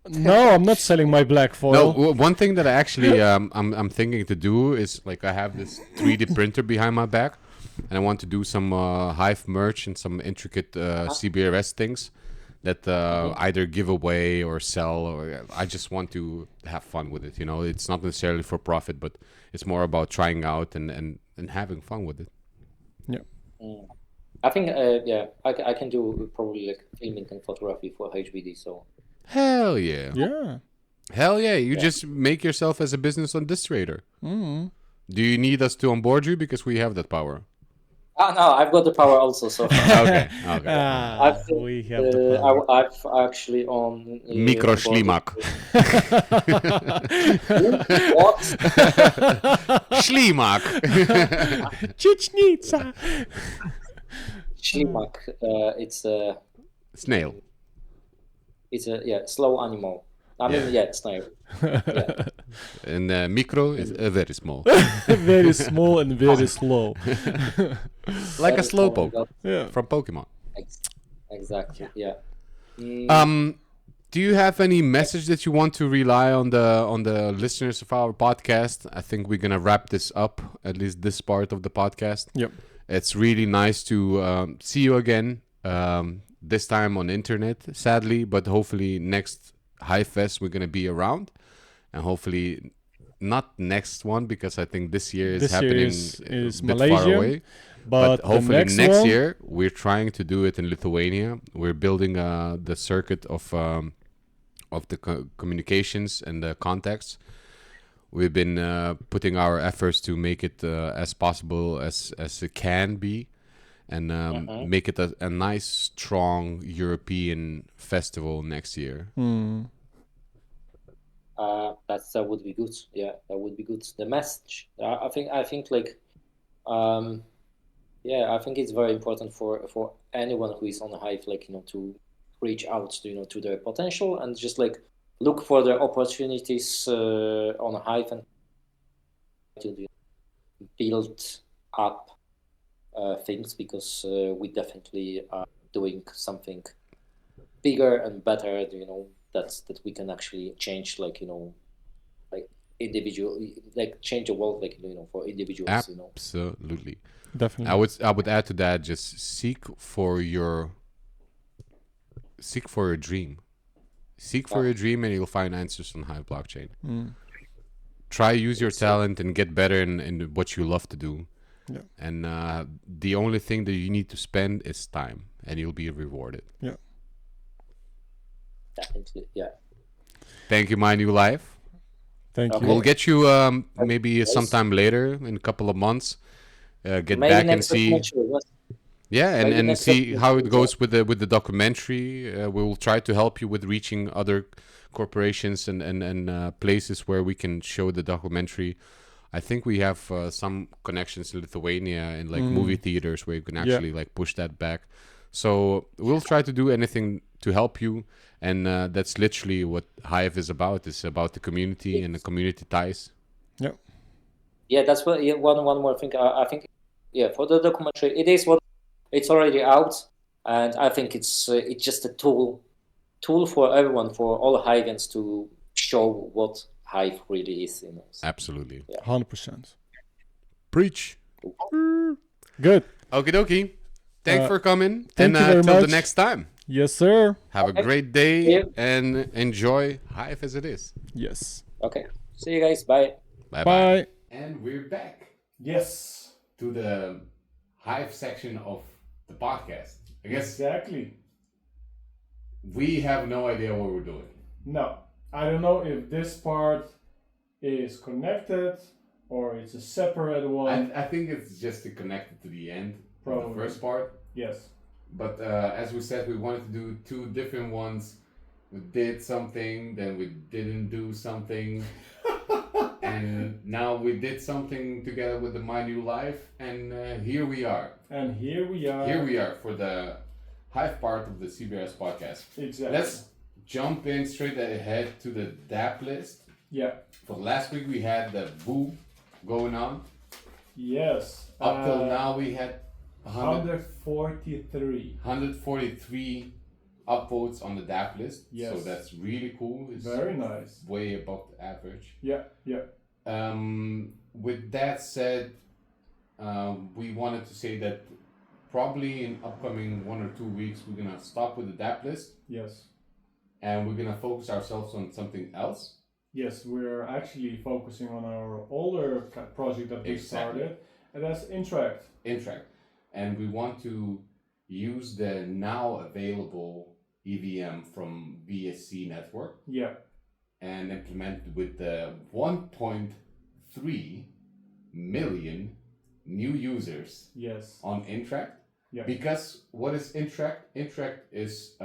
No, I'm not selling my black foil. No, one thing that I actually I'm thinking to do is like I have this 3D printer behind my back, and I want to do some Hive merch and some intricate CBRS things that either give away or sell, or I just want to have fun with it. You know, it's not necessarily for profit, but it's more about trying out and having fun with it. I think I can do probably like filming and photography for HBD. So Hell yeah! Yeah. Hell yeah! You just make yourself as a business on this trader. Do you need us to onboard you because we have that power? no, I've got the power also. So Okay. We have the power. I've actually on Mikroschlimak. What? Schlimak. Chichnitsa. Schlimak. It's a Snail. slow animal. I mean, snail. Yeah. And micro is very small. Very small and very slow. Like a That is slowpoke all I Yeah. from Pokemon. got. Exactly. Yeah. Do you have any message that you want to rely on the listeners of our podcast? I think we're gonna wrap this up, at least this part of the podcast. Yep. It's really nice to see you again. This time on internet, sadly, but hopefully next Hive Fest we're gonna be around, and hopefully not next one because I think this year is This year happening is a bit Malaysia, far away. But hopefully the next one, year we're trying to do it in Lithuania. We're building the circuit of the communications and the contacts. We've been putting our efforts to make it as possible as it can be, and make it a nice, strong European festival next year. that would be good. Yeah, that would be good. The message. I think like yeah, I think it's very important for anyone who is on Hive, like to reach out to to their potential and just like look for the opportunities on Hive and to build up things because we definitely are doing something bigger and better. That we can actually change, like like individual, like change the world, like for individuals. Absolutely. Definitely. I would add to that, just seek for your dream. Seek for your dream and you'll find answers on Hive blockchain. Try use your talent and get better in what you love to do. Yeah. And the only thing that you need to spend is time, and you'll be rewarded. Yeah. Definitely, yeah. Thank you, Mynewlife. Thank Okay. you. We'll get you maybe sometime later in a couple of months. Get Maybe back and next see. documentary, yes. Yeah, Maybe and next see how it documentary, goes with the documentary. We will try to help you with reaching other corporations and places where we can show the documentary. I think we have some connections in Lithuania and like movie theaters where you can actually like push that back. So we'll try to do anything to help you, and that's literally what Hive is about. It's about the community and the community ties. Yeah. Yeah, that's what. Yeah, one more thing. I think, yeah, for the documentary, it's already out, and I think it's just a tool for everyone, for all Hivans to show what Hive really is. Absolutely. 100%. Preach. Good. Okie dokie. Thanks for coming. Thank you very till the much. next time. Yes, sir. Have a great day Yeah. and enjoy Hive as it is. Yes. Okay. See you guys. Bye. Bye Bye. And we're back Yes. to the Hive section of the podcast. I guess Exactly. we have no idea what we're doing. No, I don't know if this part is connected or it's a separate one. I think it's just connected to the end of the Probably. first part. Yes. But as we said, we wanted to do two different ones. We did something, then we didn't do something. And now we did something together with the Mynewlife, and here we are. And here we are. Here we are for the Hive part of the CBRS podcast. Exactly. Let's jump in straight ahead to the DAP list. Yeah. For last week we had the Boo going on. Yes. Up till now we had 143. 143 upvotes on the DAP list. Yes. So that's really cool. It's Very nice. way above the average. Yeah. Yeah. With that said, we wanted to say that probably in upcoming 1 or 2 weeks we're gonna stop with the DAP list Yes. and we're gonna focus ourselves on something else. Yes, we're actually focusing on our older project that we Exactly. started, and that's Interact. Interact, and we want to use the now available EVM from BSC network Yeah. and implement it with the 1.3 million new users Yes. on Interact. Yeah. Because what is Interact? Interact is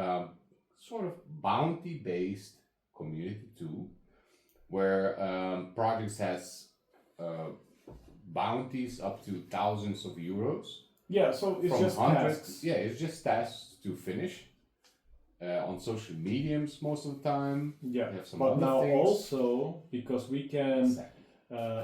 sort of bounty-based community tool where projects has bounties up to thousands of euros. Yeah. So it's From just hundreds. tasks. Yeah, it's just tasks to finish on social mediums most of the time. Yeah. We have some But other now things. also because we can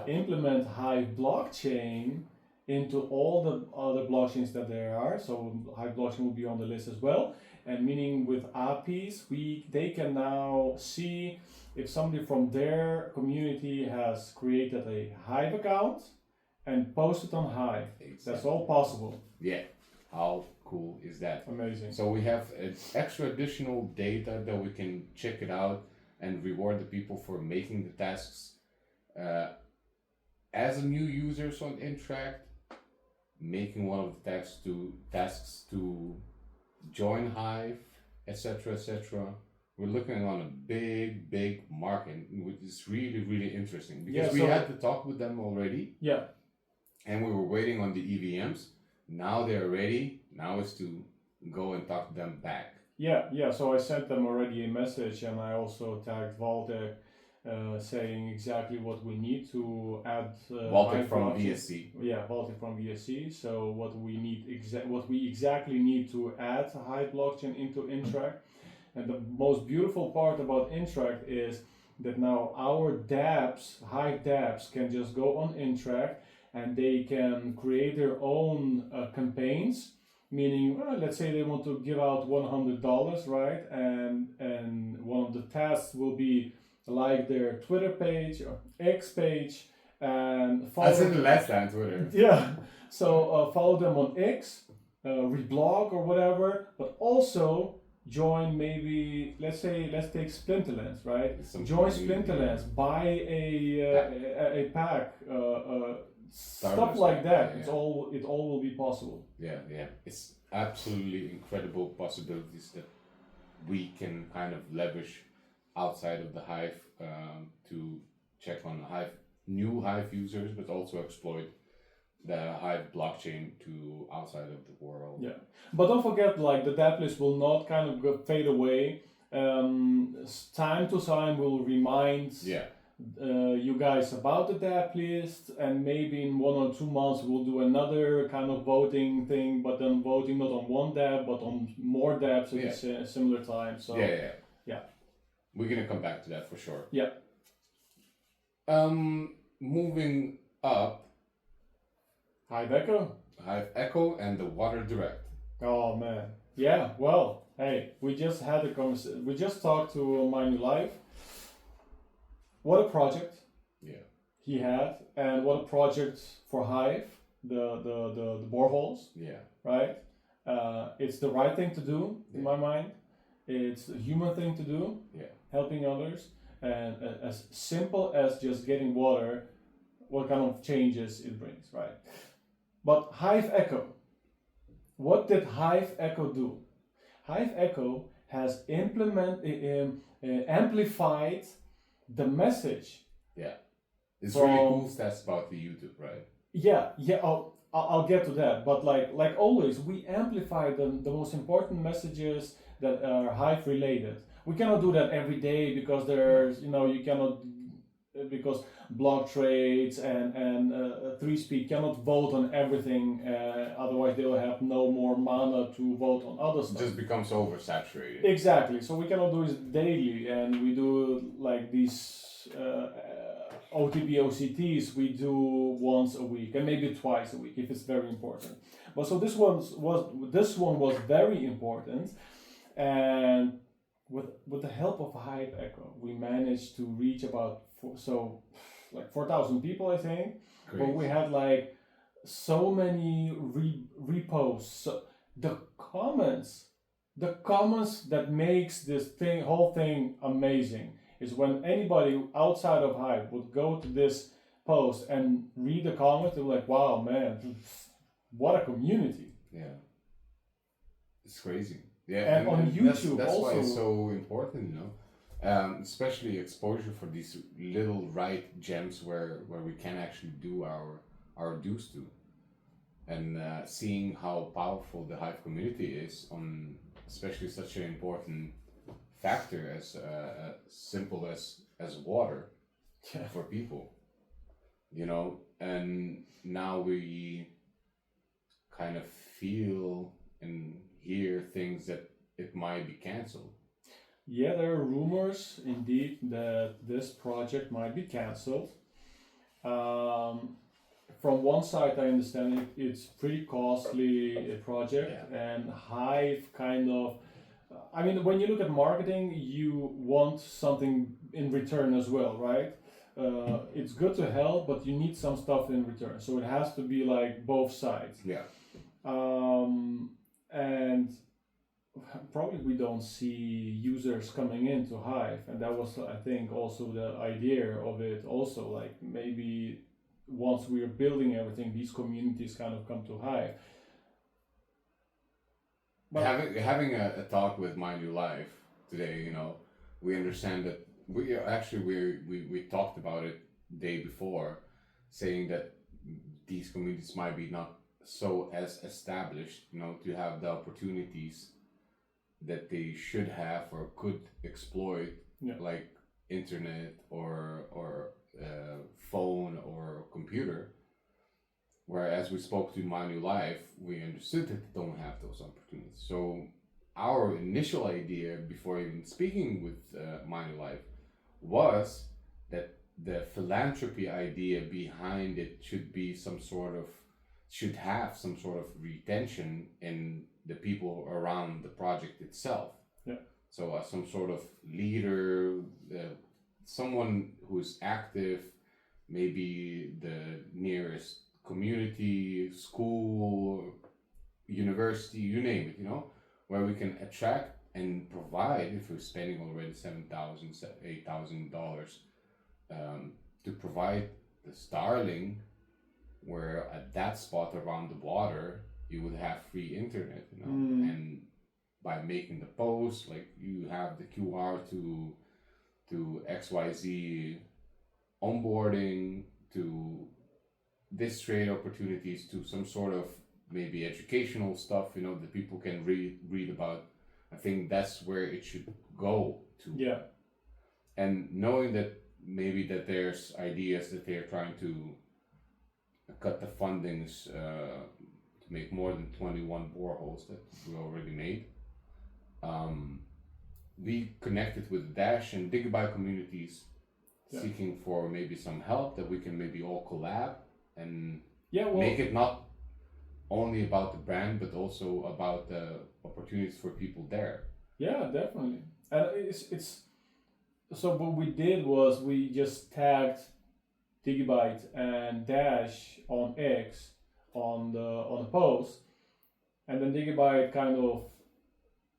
implement Hive blockchain into all the other blockchains that there are. So Hive blockchain will be on the list as well. And meaning with APIs, they can now see if somebody from their community has created a Hive account and posted on Hive. That's all possible. Yeah, how cool is that? Amazing. So we have extra additional data that we can check it out and reward the people for making the tasks as a new users on Interact, making one of the tasks to join Hive, etc., etc. We're looking on a big market, which is really interesting because we had to talk with them already. Yeah. And we were waiting on the EVMs. Now they're ready. Now it's to go and talk to them back. Yeah. So I sent them already a message, and I also tagged Walter saying exactly what we need to add. Walter Hive from blockchain. VSC. Yeah, Walter from VSC. So what we need, what we exactly need to add Hive blockchain into Interact. And the most beautiful part about Interact is that now our dApps, Hive dApps, can just go on Interact and they can create their own campaigns. Meaning, let's say they want to give out $100, right? And one of the tasks will be like their Twitter page or X page, and follow. I said the last time Twitter. Yeah. So follow them on X, reblog or whatever, but also join maybe let's take Splinterlands, right? Join Splinterlands, buy a pack, stuff like that. Yeah. It all will be possible. Yeah, it's absolutely incredible possibilities that we can kind of leverage outside of the Hive to check on new Hive users, but also exploit the Hive blockchain to outside of the world. Yeah, but don't forget, like the dApp list will not kind of fade away. Time to time we'll remind you guys about the dApp list, and maybe in 1 or 2 months we'll do another kind of voting thing, but then voting not on one dApp but on more dApps at a similar time. So yeah, we're gonna come back to that for sure. Yeah. Moving up, Hive Echo and the WaterDirect. Oh man, yeah. Well, hey, we just had a conversation. We just talked to Mynewlife. What a project! Yeah. He had, and what a project for Hive, the boreholes. Yeah. Right. It's the right thing to do in my mind. It's a human thing to do. Yeah. Helping others, and as simple as just getting water, what kind of changes it brings, right? But Hive Echo, what did Hive Echo do? Hive Echo has amplified the message. Yeah, it's really cool stats about the YouTube, right? Yeah. I'll get to that. But like always, we amplify the most important messages that are Hive related. We cannot do that every day because there's you cannot. Because block trades and 3Speed cannot vote on everything, otherwise they will have no more mana to vote on other stuff. It just becomes oversaturated. Exactly. So we cannot do it daily, and we do like these OTB OCTs. We do once a week and maybe twice a week if it's very important. But so this one was very important, and with the help of Hive Echo, we managed to reach about 4,000 people, I think. Great. But we had like so many reposts. So the comments that makes this whole thing amazing is when anybody outside of Hive would go to this post and read the comments, they're like, "Wow, man, what a community!" Yeah, it's crazy. Yeah, and on YouTube that's also. Why it's so important, especially exposure for these little right gems where we can actually do our dues to, and seeing how powerful the Hive community is on especially such an important factor as simple as water for people, and now we kind of feel and hear things that it might be cancelled. Yeah, there are rumors indeed that this project might be cancelled. From one side, I understand it's pretty costly a project, and Hive kind of. I mean, when you look at marketing, you want something in return as well, right? It's good to help, but you need some stuff in return. So it has to be like both sides. Yeah. And probably we don't see users coming into Hive, and that was, I think, also the idea of it. Also, like maybe once we are building everything, these communities kind of come to Hive. But having a talk with Mynewlife today, we understand that we talked about it day before, saying that these communities might be not so as established, to have the opportunities that they should have or could exploit, like internet or phone or computer. Whereas we spoke to Mynewlife, we understood that they don't have those opportunities. So our initial idea before even speaking with Mynewlife was that the philanthropy idea behind it should have some sort of retention in the people around the project itself. Yeah. So some sort of leader, someone who's active, maybe the nearest community, school, university, you name it, where we can attract and provide, if we're spending already $7,000, $8,000, to provide the Starlink, where at that spot around the water, you would have free internet, and by making the post, like you have the QR to XYZ onboarding, to this trade opportunities, to some sort of maybe educational stuff, that people can read about. I think that's where it should go to. Yeah. And knowing that maybe that there's ideas that they're trying to cut the fundings to make more than 21 boreholes that we already made. We connected with Dash and Gigabyte communities, seeking for maybe some help that we can maybe all collab and make it not only about the brand but also about the opportunities for people there. Yeah, definitely. And it's so what we did was we just tagged Gigabyte and Dash on X on the post, and then Gigabyte kind of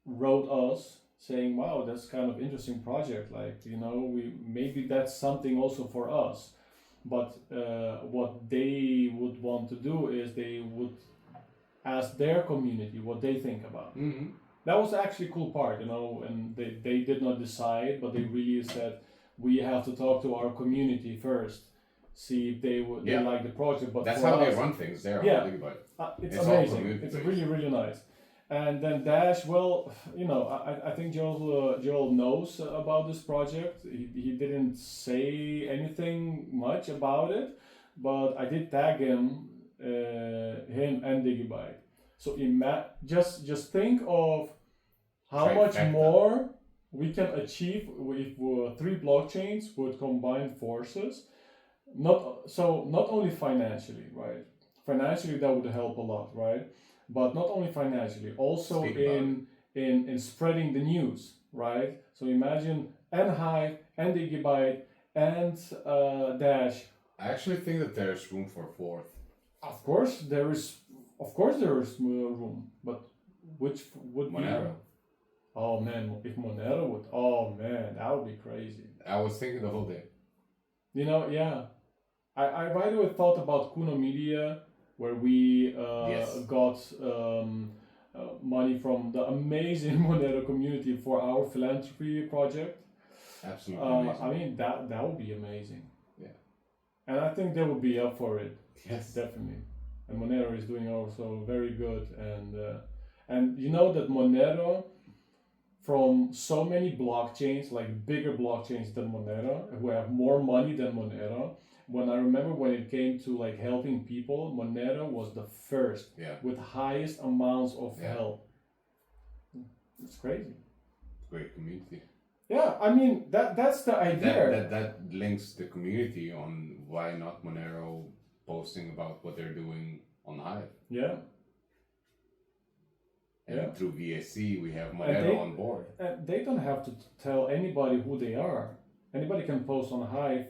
wrote us saying, "Wow, that's kind of interesting project. Like, we maybe that's something also for us." But what they would want to do is they would ask their community what they think about. Mm-hmm. That was actually a cool part, and they did not decide, but they really said, we have to talk to our community first, see if they like the project. But that's how they run things there. Yeah, it's amazing. It's really, really nice. And then Dash, I think Joel knows about this project. He didn't say anything much about it, but I did tag him and Gigabyte. So just think of how much more we can achieve if 3 blockchains would combine forces. Not only financially, right? Financially that would help a lot, right? But not only financially, also in spreading the news, right? So imagine Hive and Gigabyte and Dash. I actually think that there's room for a fourth. Of course there is room, but which would Monero. be? Oh man, if Monero would, oh man, that would be crazy. I was thinking the whole day. Yeah. I right away thought about Kuno Media, where we got money from the amazing Monero community for our philanthropy project. Absolutely amazing. I mean, that would be amazing. Yeah. And I think they would be up for it. Yes. Definitely. And Monero is doing also very good. And you know that Monero, from so many blockchains, like bigger blockchains than Monero, who have more money than Monero, when it came to like helping people, Monero was the first with highest amounts of help. It's crazy. Great community. Yeah, I mean that's the idea. That links the community on why not Monero posting about what they're doing on Hive. Yeah. And through VSC we have Monero on board. And they don't have to tell anybody who they are. Anybody can post on Hive,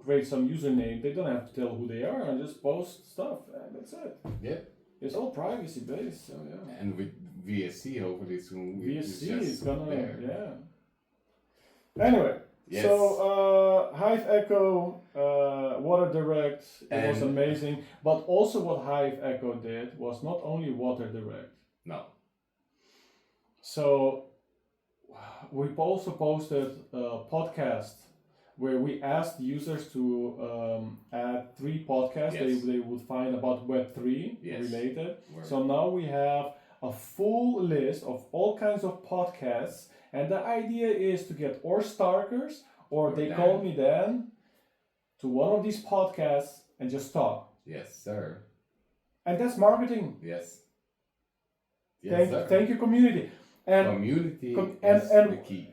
create some username. They don't have to tell who they are and just post stuff, and that's it. Yeah. It's all privacy based, so yeah. And with VSC, hopefully soon. VSC is gonna, Anyway, so Hive Echo, WaterDirect, it was amazing. But also what Hive Echo did was not only WaterDirect. No. So we also posted a podcast where we asked users to add 3 podcasts they would find about Web3 related. So now we have a full list of all kinds of podcasts, And the idea is to get or Starkers, or they Dan. call me then, to one of these podcasts and just talk. Yes, sir. And that's marketing. Yes. Yes, Thank you, community. And community and- is and- the key.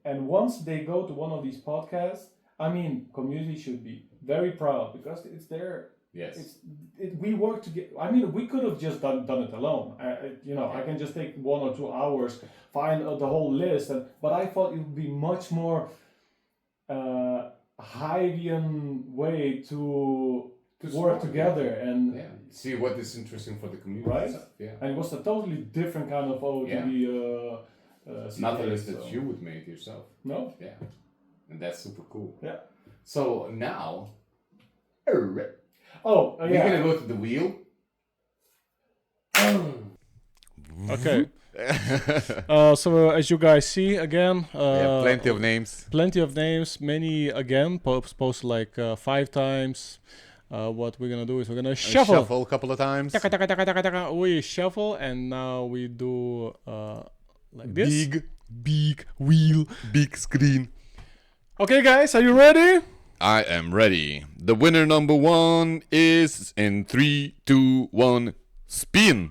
and once they go to one of these podcasts, I mean, community should be very proud because it's their. Yes. We work together. I mean, we could have just done it alone. I can just take 1 or 2 hours, find the whole list, but I thought it would be much more Hivian way to work together and. Yeah. See what is interesting for the community. Right? Yeah. And it was a totally different kind of OTV. Not the CTA, list that so- you would make yourself. No. Yeah. And that's super cool. Yeah. So now Oh, we're yeah. gonna go to the wheel. Okay. So as you guys see again, plenty of names. plenty of names. Many again post like 5 times. What we're gonna do is we're gonna shuffle. Shuffle a couple of times. Taka, taka, taka, taka, taka. We shuffle and now we do like this. Big wheel, big screen. Okay, guys, are you ready? I am ready. The winner number 1 is in 3, 2, 1, spin.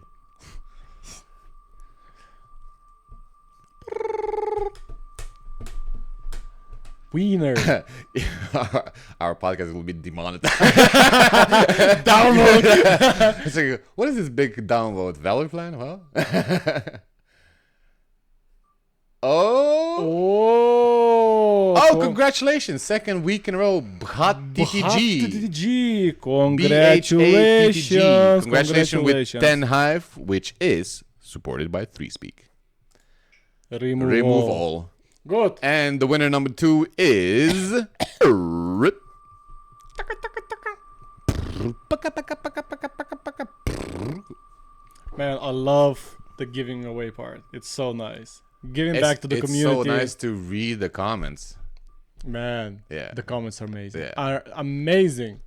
Winner. Our podcast will be demonetized. Download. It's like, what is this big download? Value plan? Huh? Oh, congratulations. Second week in a row. Hot TTG. TTG. Congratulations. Congratulations with 10 Hive, which is supported by 3Speak. Remove all. Good. And the winner number 2 is... Man, I love the giving away part. It's so nice. Giving It's- back to the it's community. so nice to read the comments. Man, Yeah. the comments are amazing. Yeah. Are amazing.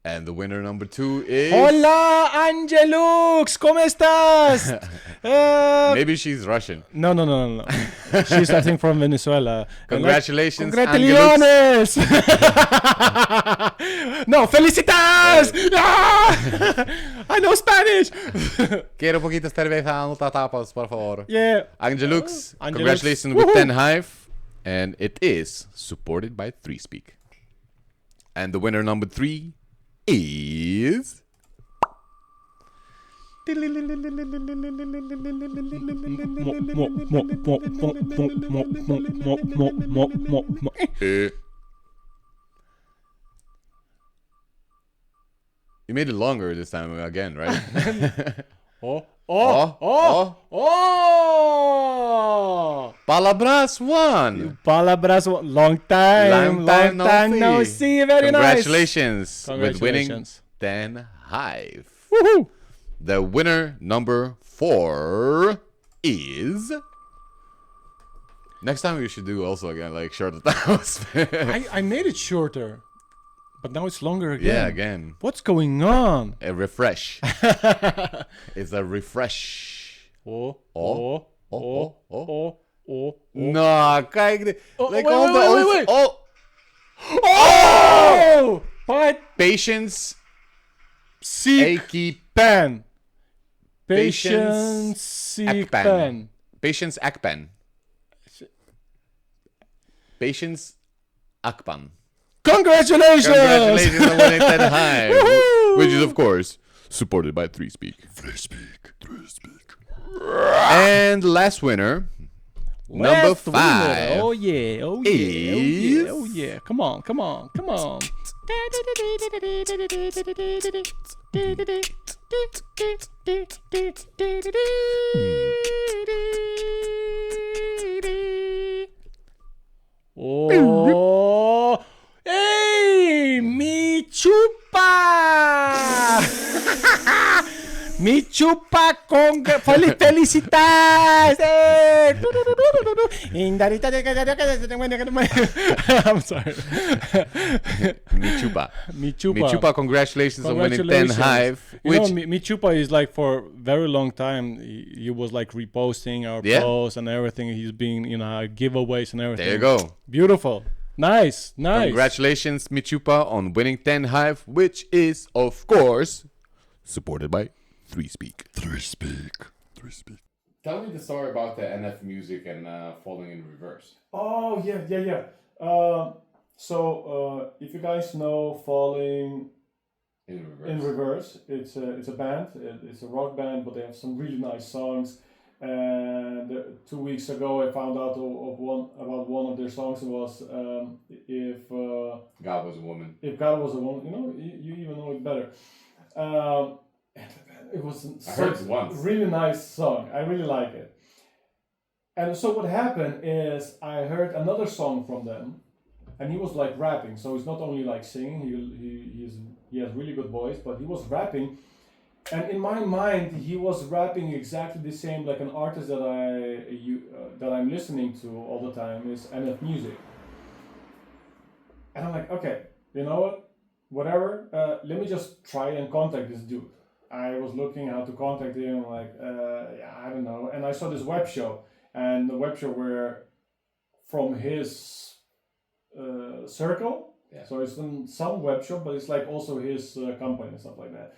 And the winner number 2 is... Hola, Angelux! ¿Cómo estás? Maybe she's Russian. No. She's, I think, from Venezuela. Congratulations, Congratulations! No, felicitas! Ah! I know Spanish! Quiero poquitas cerveza, no tapas, por favor. Yeah. Angelux, Angelux. congratulations Woohoo. with 10 Hive. And it is supported by 3Speak. And the winner number 3 is... You made it longer this time again, right? Oh! Palabras 1. Palabras, long time no see. Very Congratulations nice. with winning Congratulations. 10 Hive. Woohoo! The winner number 4 is... Next time we should do also again like short times. I made it shorter, but now it's longer again. Yeah, again. What's going on? A refresh. It's a refresh. Oh. No, like wait, all the wait. oh, But patience, seek achy, pen. Patience Patience seek Akpan. pen. Patience Akpan. Patience Akpan. Congratulations! Congratulations on winning 10 Hive, Woohoo! which is of course supported by 3Speak. 3Speak. And last winner, number Last 5. winner. Oh yeah, is- oh yeah. Come on. Oh, hey, mi chupa! Mi chupa con felicidades. I'm sorry. Mi chupa. Mi chupa. Mi chupa, congratulations on winning 10 Hive. You know, Mi chupa is like for very long time. He was like reposting our posts and everything. He's been, giveaways and everything. There you go. Beautiful. Nice. Congratulations, Michupa, on winning 10 Hive, which is, of course, supported by 3Speak. 3Speak. Tell me the story about the NF music and falling in reverse. Oh, yeah. So, if you guys know Falling in Reverse, it's a band. It's a rock band, but they have some really nice songs. And 2 weeks ago, I found out about one of their songs. It was if God was a woman. If God was a woman, you even know it better. It was a really nice song. I really like it. And so what happened is I heard another song from them, and he was like rapping. So he's not only like singing. He has really good voice, but he was rapping. And in my mind, he was rapping exactly the same like an artist that I'm listening to all the time is NF Music. And I'm like, okay, you know what? Whatever. Let me just try and contact this dude. I was looking how to contact him. Like, I don't know. And I saw this web show, and the web show were from his circle. Yeah. So it's some web shop, but it's like also his company and stuff like that.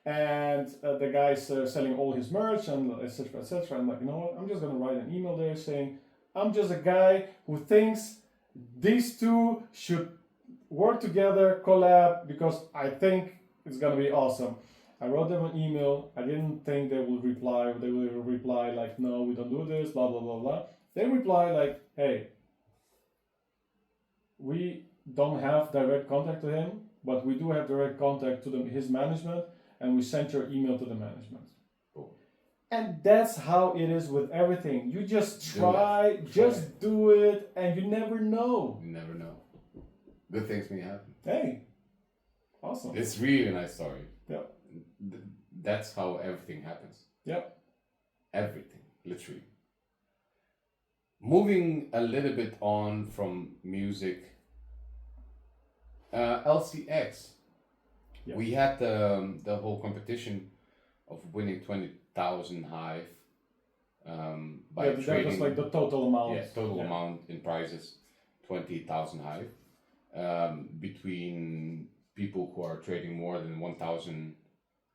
And the guy's selling all his merch and etc. etc. I'm like, you know what? I'm just gonna write an email there saying I'm just a guy who thinks these two should work together, collab, because I think it's gonna be awesome. I wrote them an email. I didn't think they would reply. They will reply like, no, we don't do this, blah blah blah blah. They reply like, hey, we don't have direct contact to him, but we do have direct contact to his management. And we sent your email to the management. Cool. And that's how it is with everything. You just try, do it, and you never know. You never know. Good things may happen. Hey, awesome. It's really a nice story. Yep. That's how everything happens. Yep. Everything, literally. Moving a little bit on from music, LCX. Yep. We had the whole competition of winning 20,000 Hive by trading. That was like the total amount. Yeah, total amount in prizes, 20,000 Hive, between people who are trading more than 1,000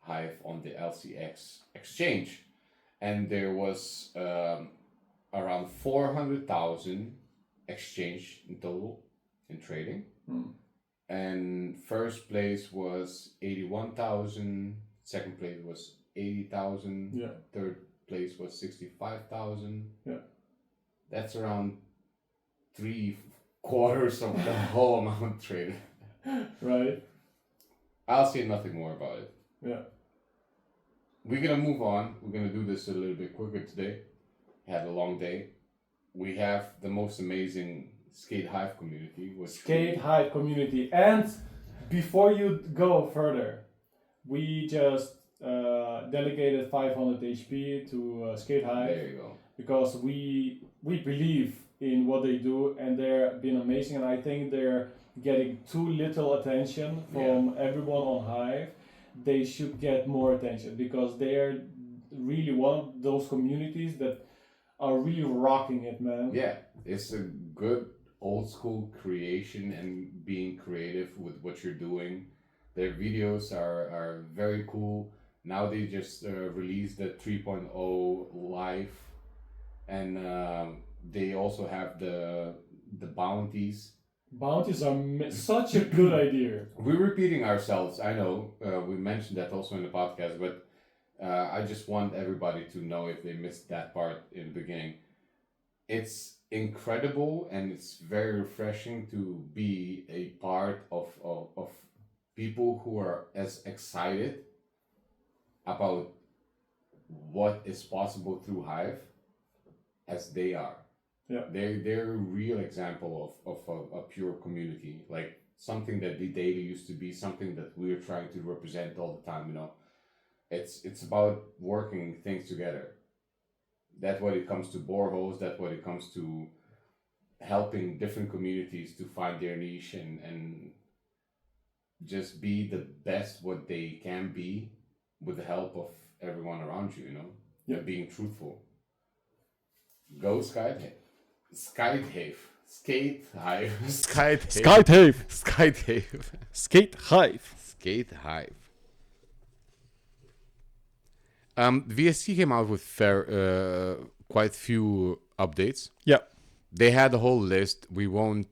Hive on the LCX exchange. And there was around 400,000 exchanged in total in trading. And first place was 81,000, second place was 80,000, third place was 65,000. Yeah. That's around 3/4 of the whole amount traded. Right. I'll say nothing more about it. Yeah. We're gonna move on. We're gonna do this a little bit quicker today. Had a long day. We have the most amazing Skate Hive community. Hive community. And before you go further, we just delegated 500 HP to Skate Hive. There you go. Because we believe in what they do, and they're been amazing, and I think they're getting too little attention from everyone on Hive. They should get more attention because they're really one of those communities that are really rocking it, man. Yeah, it's a good old school creation and being creative with what you're doing. Their videos are very cool. Now they just released the 3.0 live, and they also have the bounties. Bounties are such a good idea. We're repeating ourselves, I know. We mentioned that also in the podcast, but I just want everybody to know if they missed that part in the beginning. It's incredible and it's very refreshing to be a part of people who are as excited about what is possible through Hive as they are. Yeah, they're a real example of a pure community, like something that the daily used to be, something that we're trying to represent all the time. You know, it's about working things together. That's when it comes to boreholes. That's when it comes to helping different communities to find their niche and just be the best what they can be with the help of everyone around you, Yeah. and being truthful. Go Skite Hive. Skate Hive. Skite Hive. Skate Hive. Skite Hive. Skate Hive. Skate Hive. VSC came out with quite few updates. Yeah. They had a whole list. We won't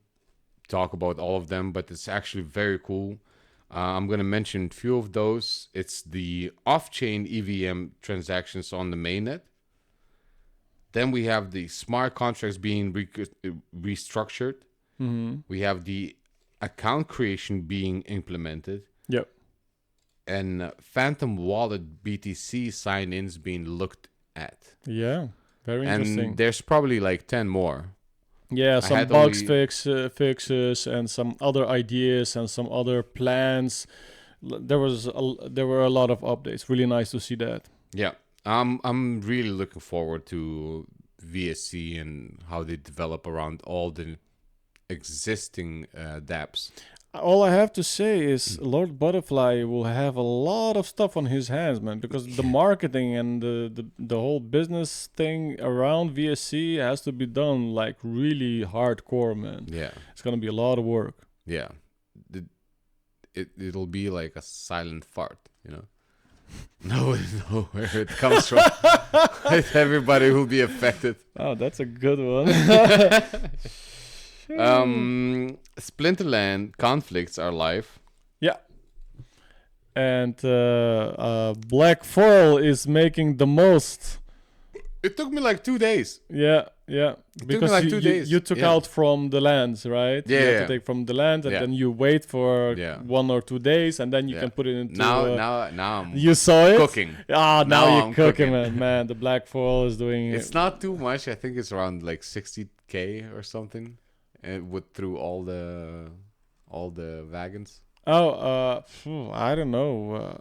talk about all of them, but it's actually very cool. I'm going to mention a few of those. It's the off-chain EVM transactions on the mainnet. Then we have the smart contracts being restructured. Mm-hmm. We have the account creation being implemented. Yep. And Phantom Wallet BTC sign-ins being looked at. Yeah. Very interesting. And there's probably like 10 more. Yeah, some had bugs only- fixes and some other ideas and some other plans. There were a lot of updates. Really nice to see that. Yeah. I'm really looking forward to VSC and how they develop around all the existing dApps. All I have to say is Lord Butterfly will have a lot of stuff on his hands, man, because the marketing and the whole business thing around VSC has to be done like really hardcore, man. Yeah. It's gonna be a lot of work. Yeah. It'll be like a silent fart, No one know where it comes from. Everybody will be affected. Oh, that's a good one. Splinterland conflicts are live. Yeah. And Black Foil is making the most. It took me like 2 days. Yeah. took me Because like 2 days. you took Yeah. out from the lands, right? You have Yeah. to take from the land, and Yeah. then you wait for Yeah. 1 or 2 days, and then you Yeah. can put it into. Now I'm you saw it. cooking. Ah, now Now you're I'm cooking, cooking. man. The Black Foil is doing It's not too much. I think it's around like 60K or something. And through all the wagons. Oh, I don't know.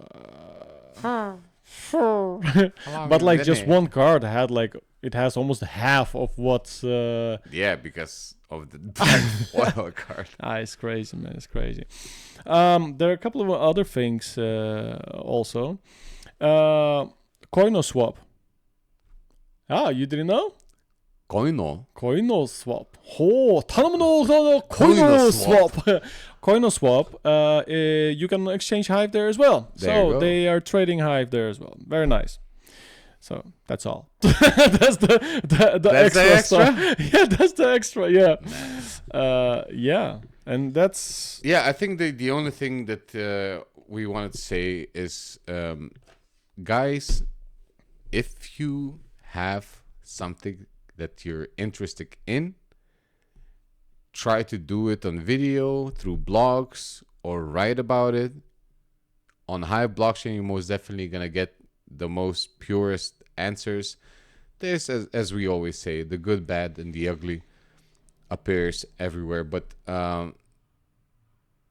But like just one card had like it has almost half of what's. Yeah, because of the black foil card. It's crazy, man. It's crazy. There are a couple of other things also. Coinoswap. Ah, you didn't know? Coinoswap. Oh, Coinoswap. Coinoswap. You can exchange Hive there as well. There you So go. they are trading Hive there as well. Very nice. So that's all. That's the That's the extra stuff. extra? Yeah, that's the extra. Yeah. Yeah. And that's Yeah, I think the only thing that we wanted to say is, guys, if you have something that you're interested in, try to do it on video, through blogs, or write about it. On Hive blockchain, you're most definitely going to get the most purest answers. There's, as we always say, the good, bad, and the ugly appears everywhere. But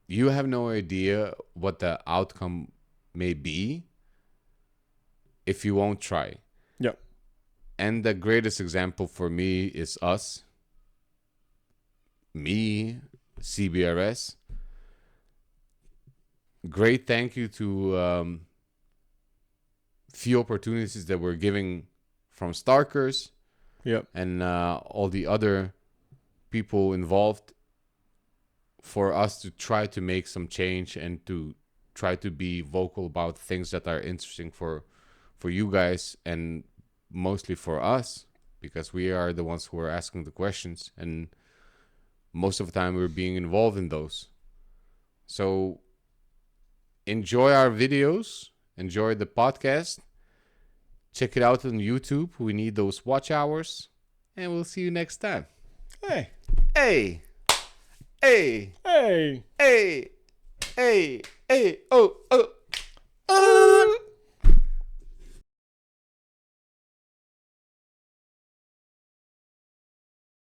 you have no idea what the outcome may be if you won't try. yeah. And the greatest example for me is us. Me, CBRS. Great thank you to few opportunities that we're giving from Starkers Yeah. and all the other people involved for us to try to make some change and to try to be vocal about things that are interesting for you guys and mostly for us, because we are the ones who are asking the questions and most of the time we're being involved in those. So enjoy our videos, enjoy the podcast, check it out on YouTube. We need those watch hours, and we'll see you next time. Hey. Hey, hey, Hey. hey, hey, hey, oh, oh.